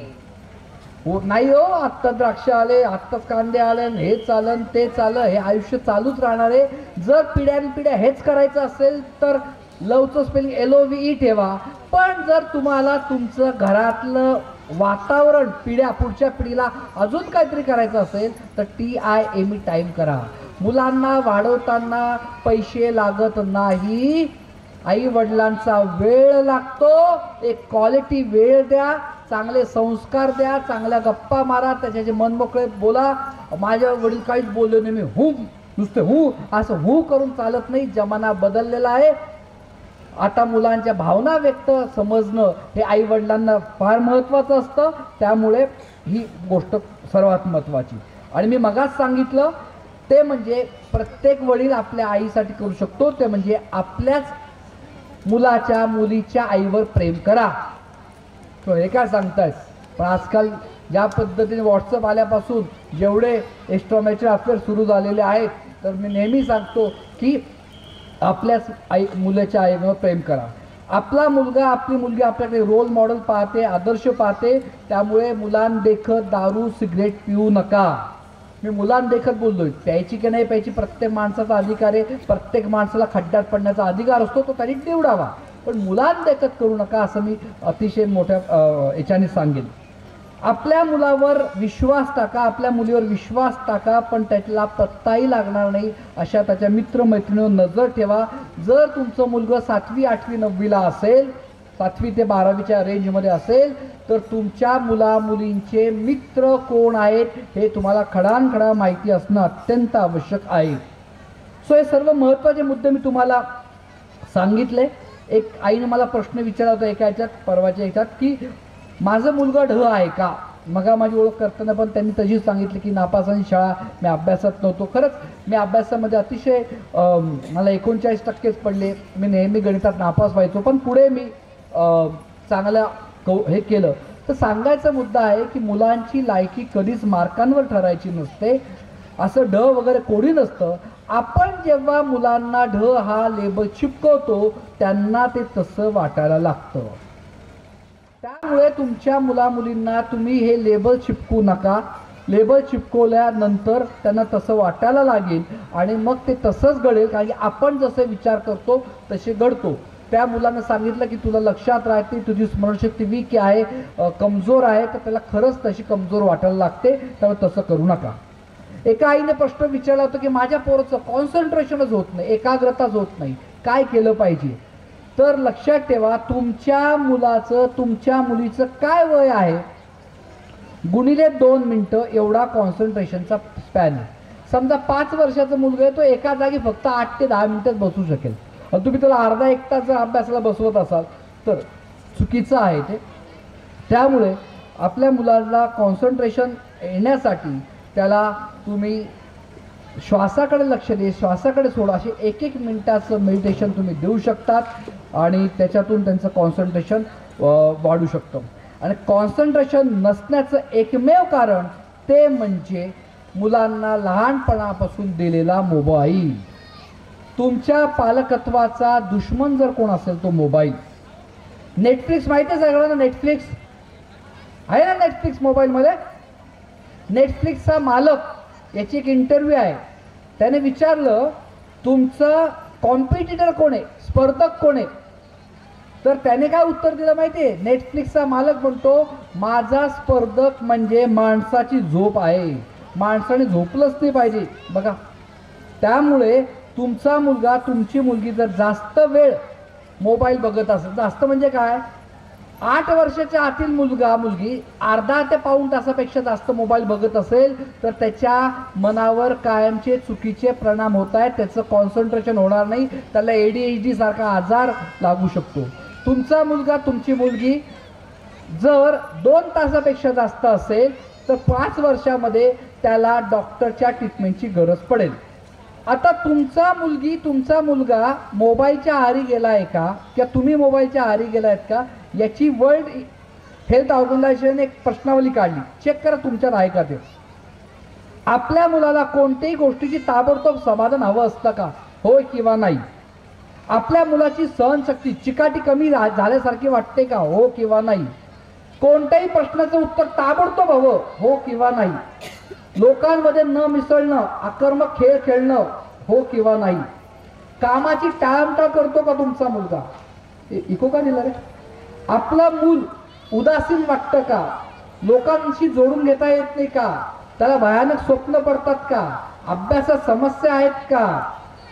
हो नाही हो, आत्ता द्राक्ष आले, आत्ताच कांदे आले, हे चालन ते चालं, हे आयुष्य चालूच राहणार आहे. जर पिढ्यानपिढ्या हेच करायचं असेल तर लवचं स्पेलिंग LOVE ठेवा. पण जर तुम्हाला तुमचं घरातलं वातावरण पुढच्या पिढीला अजून काहीतरी करायचं असेल तर TIME, टाईम करा. मुलांना वाढवताना पैसे लागत नाही, आई वडिलांचा वेळ लागतो. एक क्वालिटी वेळ द्या, चांगले संस्कार द्या, चांगल्या गप्पा मारा, त्याच्याचे मन मोकळे बोला. माझ्या वडील काहीच बोलले नाही, मी नुसते असं करून चालत नाही. जमाना बदललेला आहे. आता मुलांच्या भावना व्यक्त समजणं हे आई वडिलांना फार महत्त्वाचं असतं. त्यामुळे ही गोष्ट सर्वात महत्त्वाची. आणि मी मगाच सांगितलं ते म्हणजे प्रत्येक वडील आपल्या आईसाठी करू शकतो, ते म्हणजे आपल्याच मुलाच्या मुलीच्या आईवर प्रेम करा. तो हे काय सांगतायस, पण आजकाल ज्या पद्धतीने व्हॉट्सअप आल्यापासून जेवढे एक्स्ट्रामॅच्युअर अफेअर सुरू झालेले आहेत, तर मी नेहमी सांगतो की आपल्याच मुलाच्या आईवर प्रेम करा. आपला मुलगा आपली मुलगी आपल्याकडे रोल मॉडेल पाहते, आदर्श पाहते. त्यामुळे मुलांदेखत दारू सिगरेट पिऊ नका. मी मुलांदेखत बोललोय, प्यायची की नाही प्यायची प्रत्येक माणसाचा अधिकार आहे. प्रत्येक माणसाला खड्ड्यात पडण्याचा अधिकार असतो, तो त्यांनी निवडावा. पण मुलांदेखत करू नका असं मी अतिशय मोठ्या याच्याने सांगेन. आपल्या मुलावर विश्वास टाका, आपल्या मुलीवर विश्वास टाका, पण त्याला पत्ताही लागणार नाही अशा त्याच्या मित्रमैत्रिणीवर नजर ठेवा. जर तुमचं मुलगं 7वी 8वी 9वीला असेल, 7वी ते 12वीच्या रेंजमध्ये असेल, तर तुमच्या मुलींचे मित्र कोण आहेत हे तुम्हाला खडानखडा माहिती असणं अत्यंत आवश्यक आहे. सो हे सर्व महत्त्वाचे मुद्दे मी तुम्हाला सांगितले. एक आईने मला प्रश्न विचारला होता एका ह्याच्यात, परवाच्या ह्याच्यात, की माझं मुलगा ढ आहे का. मग माझी ओळख करताना पण त्यांनी तशीच सांगितली की नापासांची शाळा, मी अभ्यासात नव्हतो. खरंच मी अभ्यासामध्ये अतिशय मला 39% पडले. मी नेहमी गणितात नापास व्हायचो, पण पुढे मी चांगलं हे केलं. तर सांगायचा मुद्दा आहे की मुलांची लायकी कधीच मार्कांवर ठरायची नसते. असं ढ वगैरे कोणी नसतं. आपण जेव्हा मुलांना ढ हा लेबल चिपकवतो त्यांना ते तसं वाटायला लागतं. त्यामुळे तुमच्या मुलामुलींना तुम्ही हे लेबल चिपकू नका. लेबल चिपकवल्यानंतर त्यांना तसं वाटायला लागेल आणि मग ते तसंच घडेल, कारण की आपण जसे विचार करतो तसे घडतो. त्या मुलांना सांगितलं की तुला लक्षात राहते, तुझी स्मरणशक्ती वीक आहे, कमजोर आहे, तर त्याला खरंच तशी कमजोर वाटायला लागते. त्यामुळे तसं करू नका. एका आईने प्रश्न विचारला होता की माझ्या पोराचं कॉन्सन्ट्रेशनच होत नाही, एकाग्रताच होत नाही, काय केलं पाहिजे. तर लक्षात ठेवा, तुमच्या मुलाचं तुमच्या मुलीचं काय वय आहे गुणिले 2 मिनटं एवढा कॉन्सन्ट्रेशनचा स्पॅन आहे. समजा 5 वर्षाचा मुलगा आहे, तो एका जागी फक्त 8 ते 10 मिनिटच बसू शकेल. तुम्ही त्याला अर्धा 1 तास जर अभ्यासाला बसवत असाल तर चुकीचं आहे ते. त्यामुळे आपल्या मुलाला कॉन्सन्ट्रेशन येण्यासाठी त्याला तुम्ही श्वासाकडे लक्ष दे, श्वासाकडे सोडा, असे 1-1 मिनिटाचं मेडिटेशन तुम्ही देऊ शकतात आणि त्याच्यातून त्यांचं कॉन्सन्ट्रेशन वाढू शकतं. आणि कॉन्सन्ट्रेशन नसण्याचं एकमेव कारण ते म्हणजे मुलांना लहानपणापासून दिलेला मोबाईल. तुमच्या पालकत्वाचा दुश्मन जर कोण असेल तो मोबाईल. नेटफ्लिक्स माहिती आहे सगळ्यांना? नेटफ्लिक्स आहे ना, नेटफ्लिक्स मोबाईलमध्ये. नेटफ्लिक्सचा मालक याची एक इंटरव्ह्यू आहे, त्याने विचारलं तुमचं कॉम्पिटिटर कोण आहे, स्पर्धक कोण आहे. तर त्याने काय उत्तर दिलं माहिती आहे? नेटफ्लिक्सचा मालक म्हणतो माझा स्पर्धक म्हणजे माणसाची झोप आहे, माणसाने झोपलंच नाही पाहिजे. बघा, त्यामुळे तुमचा मुलगा तुमची मुलगी जर जास्त वेळ मोबाईल बघत असेल, जास्त म्हणजे काय, 8 वर्षाच्या आतील मुलगा मुलगी अर्धा ते पाऊण तासापेक्षा जास्त मोबाईल बघत असेल तर त्याच्या मनावर कायमचे चुकीचे परिणाम होत आहेत. त्याचं कॉन्सन्ट्रेशन होणार नाही, त्याला ADHD सारखा आजार लागू शकतो. तुमचा मुलगा तुमची मुलगी जर 2 तासापेक्षा जास्त असेल तर 5 वर्षामध्ये त्याला डॉक्टरच्या ट्रीटमेंटची गरज पडेल. आता तुमचा मुलगी तुमचा मुलगा मोबाईलच्या आहारी गेला आहे का, किंवा तुम्ही मोबाईलच्या आहारी गेला आहेत का, याची वर्ल्ड हेल्थ ऑर्गनायझेशनने एक प्रश्नावली काढली. चेक करा तुमच्यात आहे का ते. आपल्या मुलाला कोणत्याही गोष्टीची ताबडतोब समाधान हवं असतं का, होय किंवा नाही. आपल्या मुलाची सहनशक्ती चिकाटी कमी झाल्यासारखी वाटते का, हो किंवा नाही. कोणत्याही प्रश्नाचं उत्तर ताबडतोब हवं, हो किंवा नाही. लोकांमध्ये न मिसळणं, आक्रमक खेळ खेळणं, हो किंवा नाही. कामाची टाळमटाळ करतो का तुमचा मुलगा, इको का दिला रे. आपलं मूल उदासीन वाटतं का, लोकांशी जोडून घेता येत नाही का, त्याला भयानक स्वप्न पडतात का, अभ्यासात समस्या आहेत का,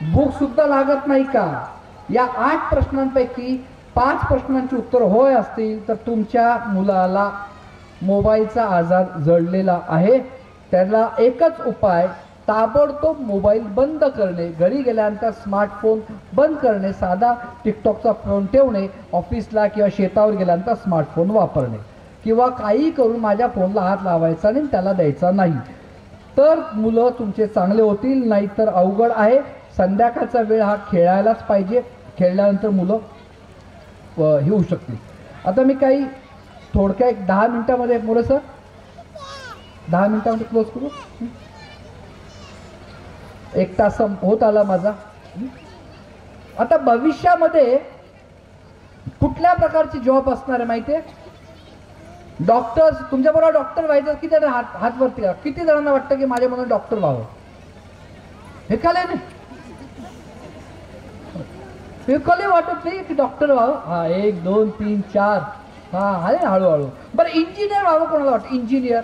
भूक सुद्धा लागत नाही का. या 8 प्रश्नांपैकी 5 प्रश्नांची उत्तर होय असतील तर तुमच्या मुलाला मोबाईलचा आजार जडलेला आहे. त्याला एकच उपाय, ताबडतोब मोबाईल बंद करणे, घरी गेल्यानंतर स्मार्टफोन बंद करणे, साधा टिकटॉकचा फोन ठेवणे, ऑफिसला किंवा शेतावर गेल्यानंतर स्मार्टफोन वापरणे, किंवा काही करून माझ्या फोनला हात लावायचा आणि त्याला द्यायचा नाही. तर मुलं तुमचे चांगले होतील, नाहीतर अवघड आहे. संध्याकाळचा वेळ हा खेळायलाच पाहिजे, खेळल्यानंतर मुलं हे होऊ शकतील. आता मी काही थोडक्या 10 मिनिटामध्ये मुलं सर 10 मिनिटामध्ये क्लोज करू. 1 तास होत आला माझा. आता भविष्यामध्ये कुठल्या प्रकारची जॉब असणार आहे माहिती आहे? डॉक्टर्स, तुमच्याबरोबर डॉक्टर व्हायचं किती जण हात वरती करा. किती जणांना वाटतं की माझ्या म्हणून डॉक्टर व्हावं? हे कळलं नाही, हे कळे वाटत नाही की डॉक्टर व्हावं. हा 1 2 3 4 हा आहे ना, हळूहळू. बरं इंजिनियर व्हावं कोणाला वाटतं? इंजिनियर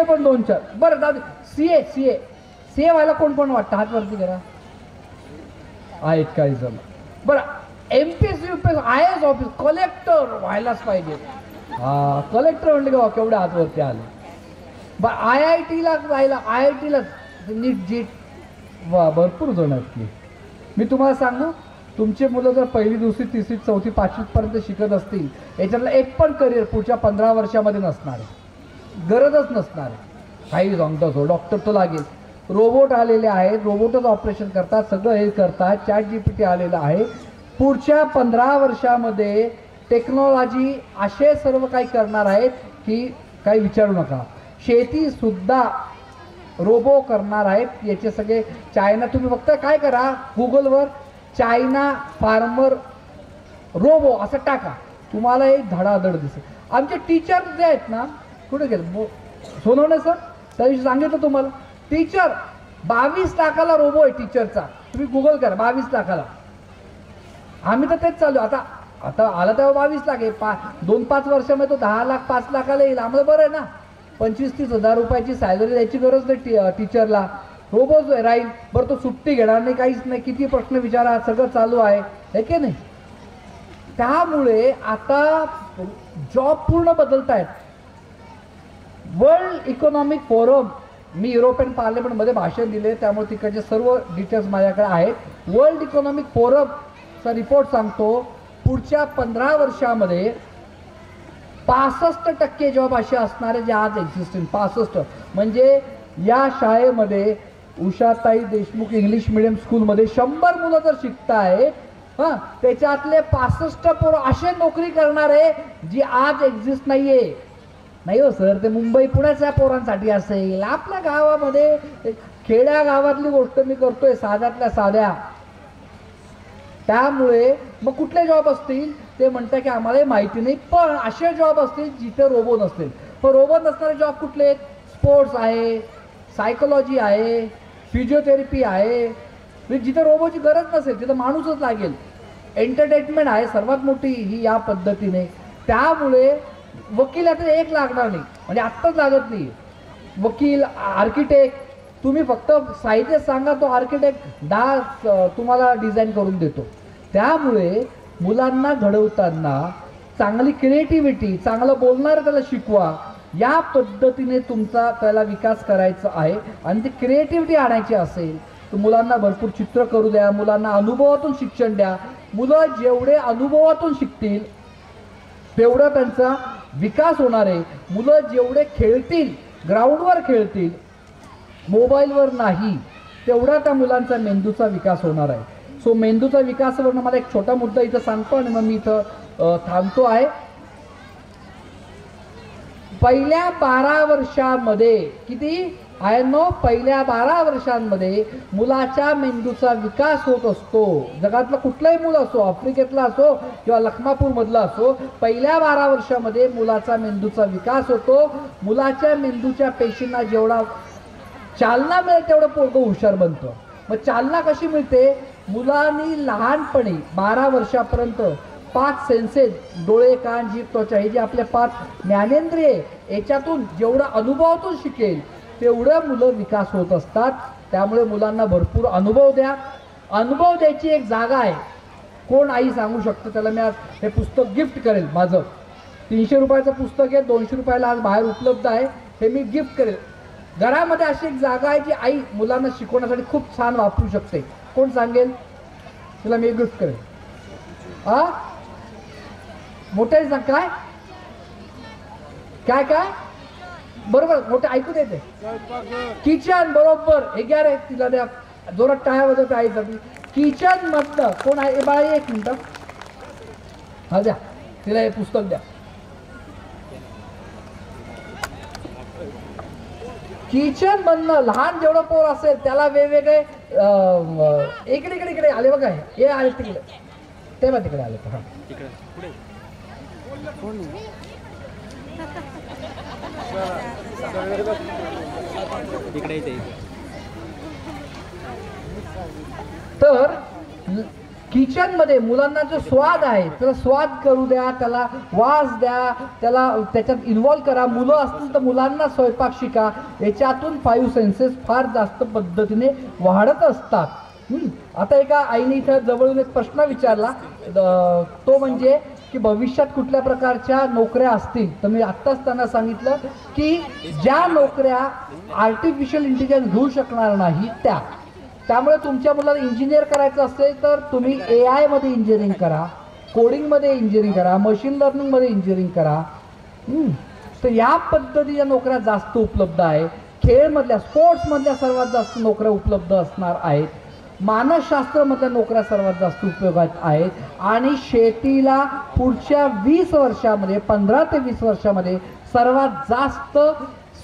पण 2-4. बरं दादा सीए व्हायला कोण कोण वाटतं? हात वरती करा. आहेत काही जण. बरं MPSC UPSC IAS office collector व्हायलाच पाहिजे. हा कलेक्टर म्हणले का केवढे हात वरती आले. बरं IIT ला जायला, IIT ला नीट जीट वा भरपूर जण आहेत की. मी तुम्हाला सांगू, तुमचे मुलं जर पहिली दुसरी तिसरी चौथी पाचवीपर्यंत शिकत असतील, याच्यातलं एक पण करिअर पुढच्या 15 वर्षामध्ये नसणार आहे, गरजच नसणार आहे. काही सांगतो असो, डॉक्टर तो लागेल, रोबोट आलेले आहेत, रोबोटच ऑपरेशन करतात, सगळं हे करतात, ChatGPT आलेलं आहे. पुढच्या 15 वर्षामध्ये टेक्नॉलॉजी असे सर्व काही करणार आहेत की काही विचारू नका. शेतीसुद्धा रोबो करणार आहेत. याचे सगळे चायना, तुम्ही फक्त काय करा, गुगलवर चायना फार्मर रोबो असं टाका, तुम्हाला एक धडाधड दिसेल. आमचे टीचर जे आहेत ना, कुठे गेले सोनवणे सर, त्या दिवशी सांगितलं तुम्हाला, टीचर 22 लाखाला रोबो आहे टीचरचा. तुम्ही गुगल करा, 22 लाखाला. आम्ही तर तेच चालू. आता आता आला तेव्हा 22 लाख आहे, 2-5 वर्षामध्ये तो 10 लाख 5 लाखाला येईल. आम्हाला बरं आहे ना, 25-30 हजार रुपयाची सॅलरी द्यायची गरज नाही टीचरला, रोबोच राहील. बरं तो सुट्टी घेणार नाही, काहीच नाही, किती प्रश्न विचारा, सगळं चालू आहे, हे की नाही. त्यामुळे आता जॉब पूर्ण बदलत आहेत. वर्ल्ड इकॉनॉमिक फोरम, मी युरोपियन पार्लमेंटमध्ये भाषण दिले, त्यामुळे तिकडचे सर्व डिटेल्स माझ्याकडे आहेत. वर्ल्ड इकॉनॉमिक फोरमचा रिपोर्ट सांगतो, पुढच्या 15 वर्षामध्ये 65% जॉब असे असणारे जे आज एक्झिस्टिंग. 65 म्हणजे या शाळेमध्ये उषाताई देशमुख इंग्लिश मिडियम स्कूलमध्ये 100 मुलं जर शिकताय, हां, त्याच्यातले 65 पोरं असे नोकरी करणारे जी आज एक्झिस्ट नाहीये. नाही हो सर, ते मुंबई पुण्याच्या पोरांसाठी असेल. आपल्या गावामध्ये खेड्या गावातली गोष्ट मी करतोय, साध्यातल्या साध्या. त्यामुळे मग कुठले जॉब असतील ते म्हणतात की आम्हाला माहिती नाही, पण असे जॉब असतील जिथे रोबो नसतील. पण रोबो नसणारे जॉब कुठले आहेत? स्पोर्ट्स आहे, सायकोलॉजी आहे, फिजिओथेरपी आहे, जिथे रोबोची गरज नसेल तिथं माणूसच लागेल. एंटरटेनमेंट आहे सर्वात मोठी ही या पद्धतीने. त्यामुळे वकील आता एक लागणार नाही, म्हणजे आत्ताच लागत नाही. वकील, आर्किटेक्ट, तुम्ही फक्त साहित्य सांगा, तो आर्किटेक्ट 10 तुम्हाला डिझाईन करून देतो. त्यामुळे मुलांना घडवताना चांगली क्रिएटिव्हिटी, चांगलं बोलणारं त्याला शिकवा. या पद्धतीने तुमचा त्याला विकास करायचा आहे. आणि ती क्रिएटिव्हिटी आणायची असेल तर मुलांना भरपूर चित्र करू द्या, मुलांना अनुभवातून शिक्षण द्या. मुलं जेवढे अनुभवातून शिकतील तेवढा त्यांचा विकास होणार आहे. मुलं जेवढे खेळतील, ग्राउंडवर खेळतील, मोबाईलवर नाही, तेवढा त्या मुलांचा मेंदूचा विकास होणार आहे. सो मेंदूचा विकासावरून मला एक छोटा मुद्दा इथं सांगतो आणि मग मी इथं थांबतो आहे. पहिल्या 12 वर्षामध्ये किती आहे नो, पहिल्या 12 वर्षांमध्ये मुलाच्या मेंदूचा विकास होत असतो. जगातलं कुठलंही मूल असो, आफ्रिकेतला असो किंवा लखमापूरमधला असो, पहिल्या 12 वर्षामध्ये मुलाचा मेंदूचा विकास होतो. मुलाच्या मेंदूच्या पेशींना जेवढा चालना मिळेल तेवढं पोरगं हुशार बनतं. मग चालना कशी मिळते? मुलांनी लहानपणी 12 वर्षापर्यंत 5 सेन्सेस, डोळे, कान, जीभ, त्वचा, हे जे आपले 5 ज्ञानेंद्रिय, याच्यातून जेवढं अनुभवातून शिकेल तेवढं मुलं विकास होत असतात. त्यामुळे मुलांना भरपूर अनुभव द्या. अनुभव द्यायची एक जागा आहे. कोण आई सांगू शकतं? त्याला मी आज हे पुस्तक गिफ्ट करेल. माझं 300 रुपयाचं पुस्तक आहे, 200 रुपयाला आज बाहेर उपलब्ध आहे. हे मी गिफ्ट करेल. घरामध्ये अशी एक जागा आहे जी आई मुलांना शिकवण्यासाठी खूप छान वापरू शकते. कोण सांगेल? तुला मी गिफ्ट करेल. हा, मोठ्याने सांग. काय काय काय बरोबर, मोठे ऐकू देते. किचन, बरोबर. हे घ्या रे, तिला द्या जोरात टाळ्या वाजवते आईसाठी. किचन मधलं कोण आहे? बाळा एक मिनिट, हा द्या तिला हे पुस्तक द्या. किचन मधनं लहान जेवढं पोर असेल त्याला वेगवेगळे इकडे इकडे इकडे आले बघा, हे आले तिकडे, तेव्हा तिकडे आले. हा तर किचन मध्ये मुलांना जो स्वाद आहे त्याला स्वाद करू द्या, त्याला वास द्या, त्याला त्याच्यात इन्व्हॉल्व करा. मुलं असतील तर मुलांना स्वयंपाक शिका. याच्यातून 5 सेन्सेस फार जास्त पद्धतीने वाढत असतात. आता एका आईने इथं जवळून एक प्रश्न विचारला, तो म्हणजे की भविष्यात कुठल्या प्रकारच्या नोकऱ्या असतील, तर मी आत्ताच त्यांना सांगितलं की ज्या नोकऱ्या आर्टिफिशियल इंटेलिजन्स घेऊ शकणार नाही त्यामुळे तुमच्या मुलाला इंजिनियर करायचं असेल तर तुम्ही AI मध्ये इंजिनिअरिंग करा, कोडिंगमध्ये इंजिनिअरिंग करा, मशीन लर्निंगमध्ये इंजिनिअरिंग करा. तर या पद्धतीच्या नोकऱ्या जास्त उपलब्ध आहे. खेळमधल्या स्पोर्ट्समधल्या सर्वात जास्त नोकऱ्या उपलब्ध असणार आहेत. मानसशास्त्रमधल्या नोकऱ्या सर्वात जास्त उपयोगात आहेत. आणि शेतीला पुढच्या 20 वर्षामध्ये 15 ते 20 वर्षामध्ये सर्वात जास्त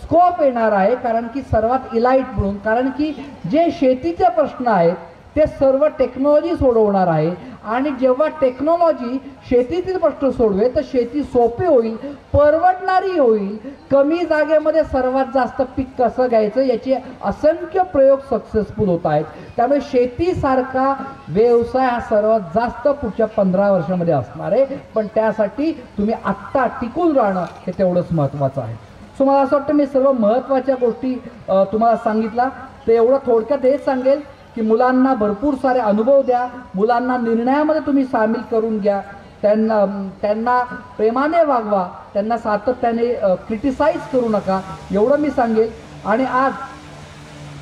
स्कोप येणार आहे. कारण की सर्वात इलाइट म्हणून, कारण की जे शेतीचे प्रश्न आहेत ते सर्व टेक्नॉलॉजी सोडवणार आहे. आणि जेव्हा टेक्नॉलॉजी शेतीतील प्रश्न सोडवेल तर शेती सोपी होईल, परवडणारी होईल, कमी जागेमध्ये सर्वात जास्त पीक कसं घ्यायचं याचे असंख्य प्रयोग सक्सेसफुल होत आहेत. त्यामुळे शेतीसारखा व्यवसाय हा सर्वात जास्त पुढच्या 15 वर्षामध्ये असणार आहे. पण त्यासाठी तुम्ही आत्ता टिकून राहणं हे तेवढंच महत्त्वाचं आहे. सो मला असं वाटतं मी सर्व महत्त्वाच्या गोष्टी तुम्हाला सांगितला. तर एवढं थोडक्यात हेच सांगेल की मुलांना भरपूर सारे अनुभव द्या, मुलांना निर्णयामध्ये तुम्ही सामील करून घ्या, त्यांना प्रेमाने वागवा, त्यांना सातत्याने क्रिटिसाइज करू नका, एवढं मी सांगेल. आणि आज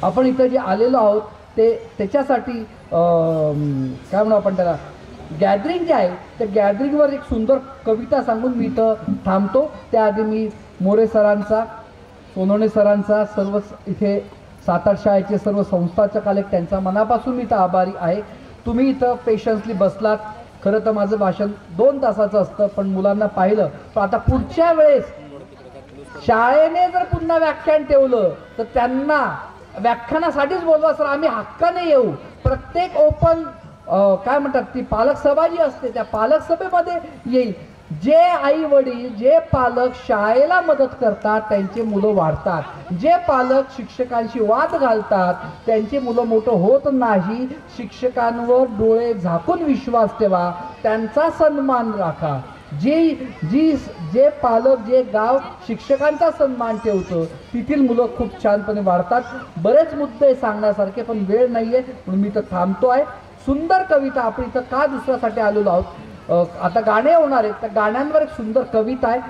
आपण इथं जे आलेलो आहोत त्याच्यासाठी काय म्हणू आपण त्याला गॅदरिंग जे आहे त्या गॅदरिंगवर एक सुंदर कविता सांगून मी इथं थांबतो. त्याआधी मी मोरे सरांचा, सोनवणे सरांचा, सर्व इथे 7-8 शाळेचे सर्व संस्थाचालक त्यांचा मनापासून मी इथं आभारी आहे. तुम्ही इथं पेशन्सली बसलात. खरं तर माझं भाषण 2 तासाचं असतं पण मुलांना पाहिलं. पण आता पुढच्या वेळेस शाळेने जर पुन्हा व्याख्यान ठेवलं तर त्यांना व्याख्यानासाठीच बोलवा सर, आम्ही हक्काने येऊ. प्रत्येक ओपन काय म्हणतात ती पालक सभा जी असते त्या पालक सभेमध्ये येईल. जे आई वडील, जे पालक शाळेला मदत करतात त्यांचे मुलं वाढतात. जे पालक शिक्षकांशी वाद घालतात त्यांचे मुलं मोठं होत नाही. शिक्षकांवर डोळे झाकून विश्वास ठेवा, त्यांचा सन्मान राखा. जे पालक, जे गाव शिक्षकांचा सन्मान ठेवतं तेथील मुलं खूप छानपणे वाढतात. बरेच मुद्दे सांगण्यासारखे पण वेळ नाही आहे म्हणून मी इथं थांबतो आहे. सुंदर कविता आपण इथं का दुसऱ्यासाठी आलेलो आहोत. आता गाणे होणार आहेत, त्या गाण्यांवर एक सुंदर कविता आहे.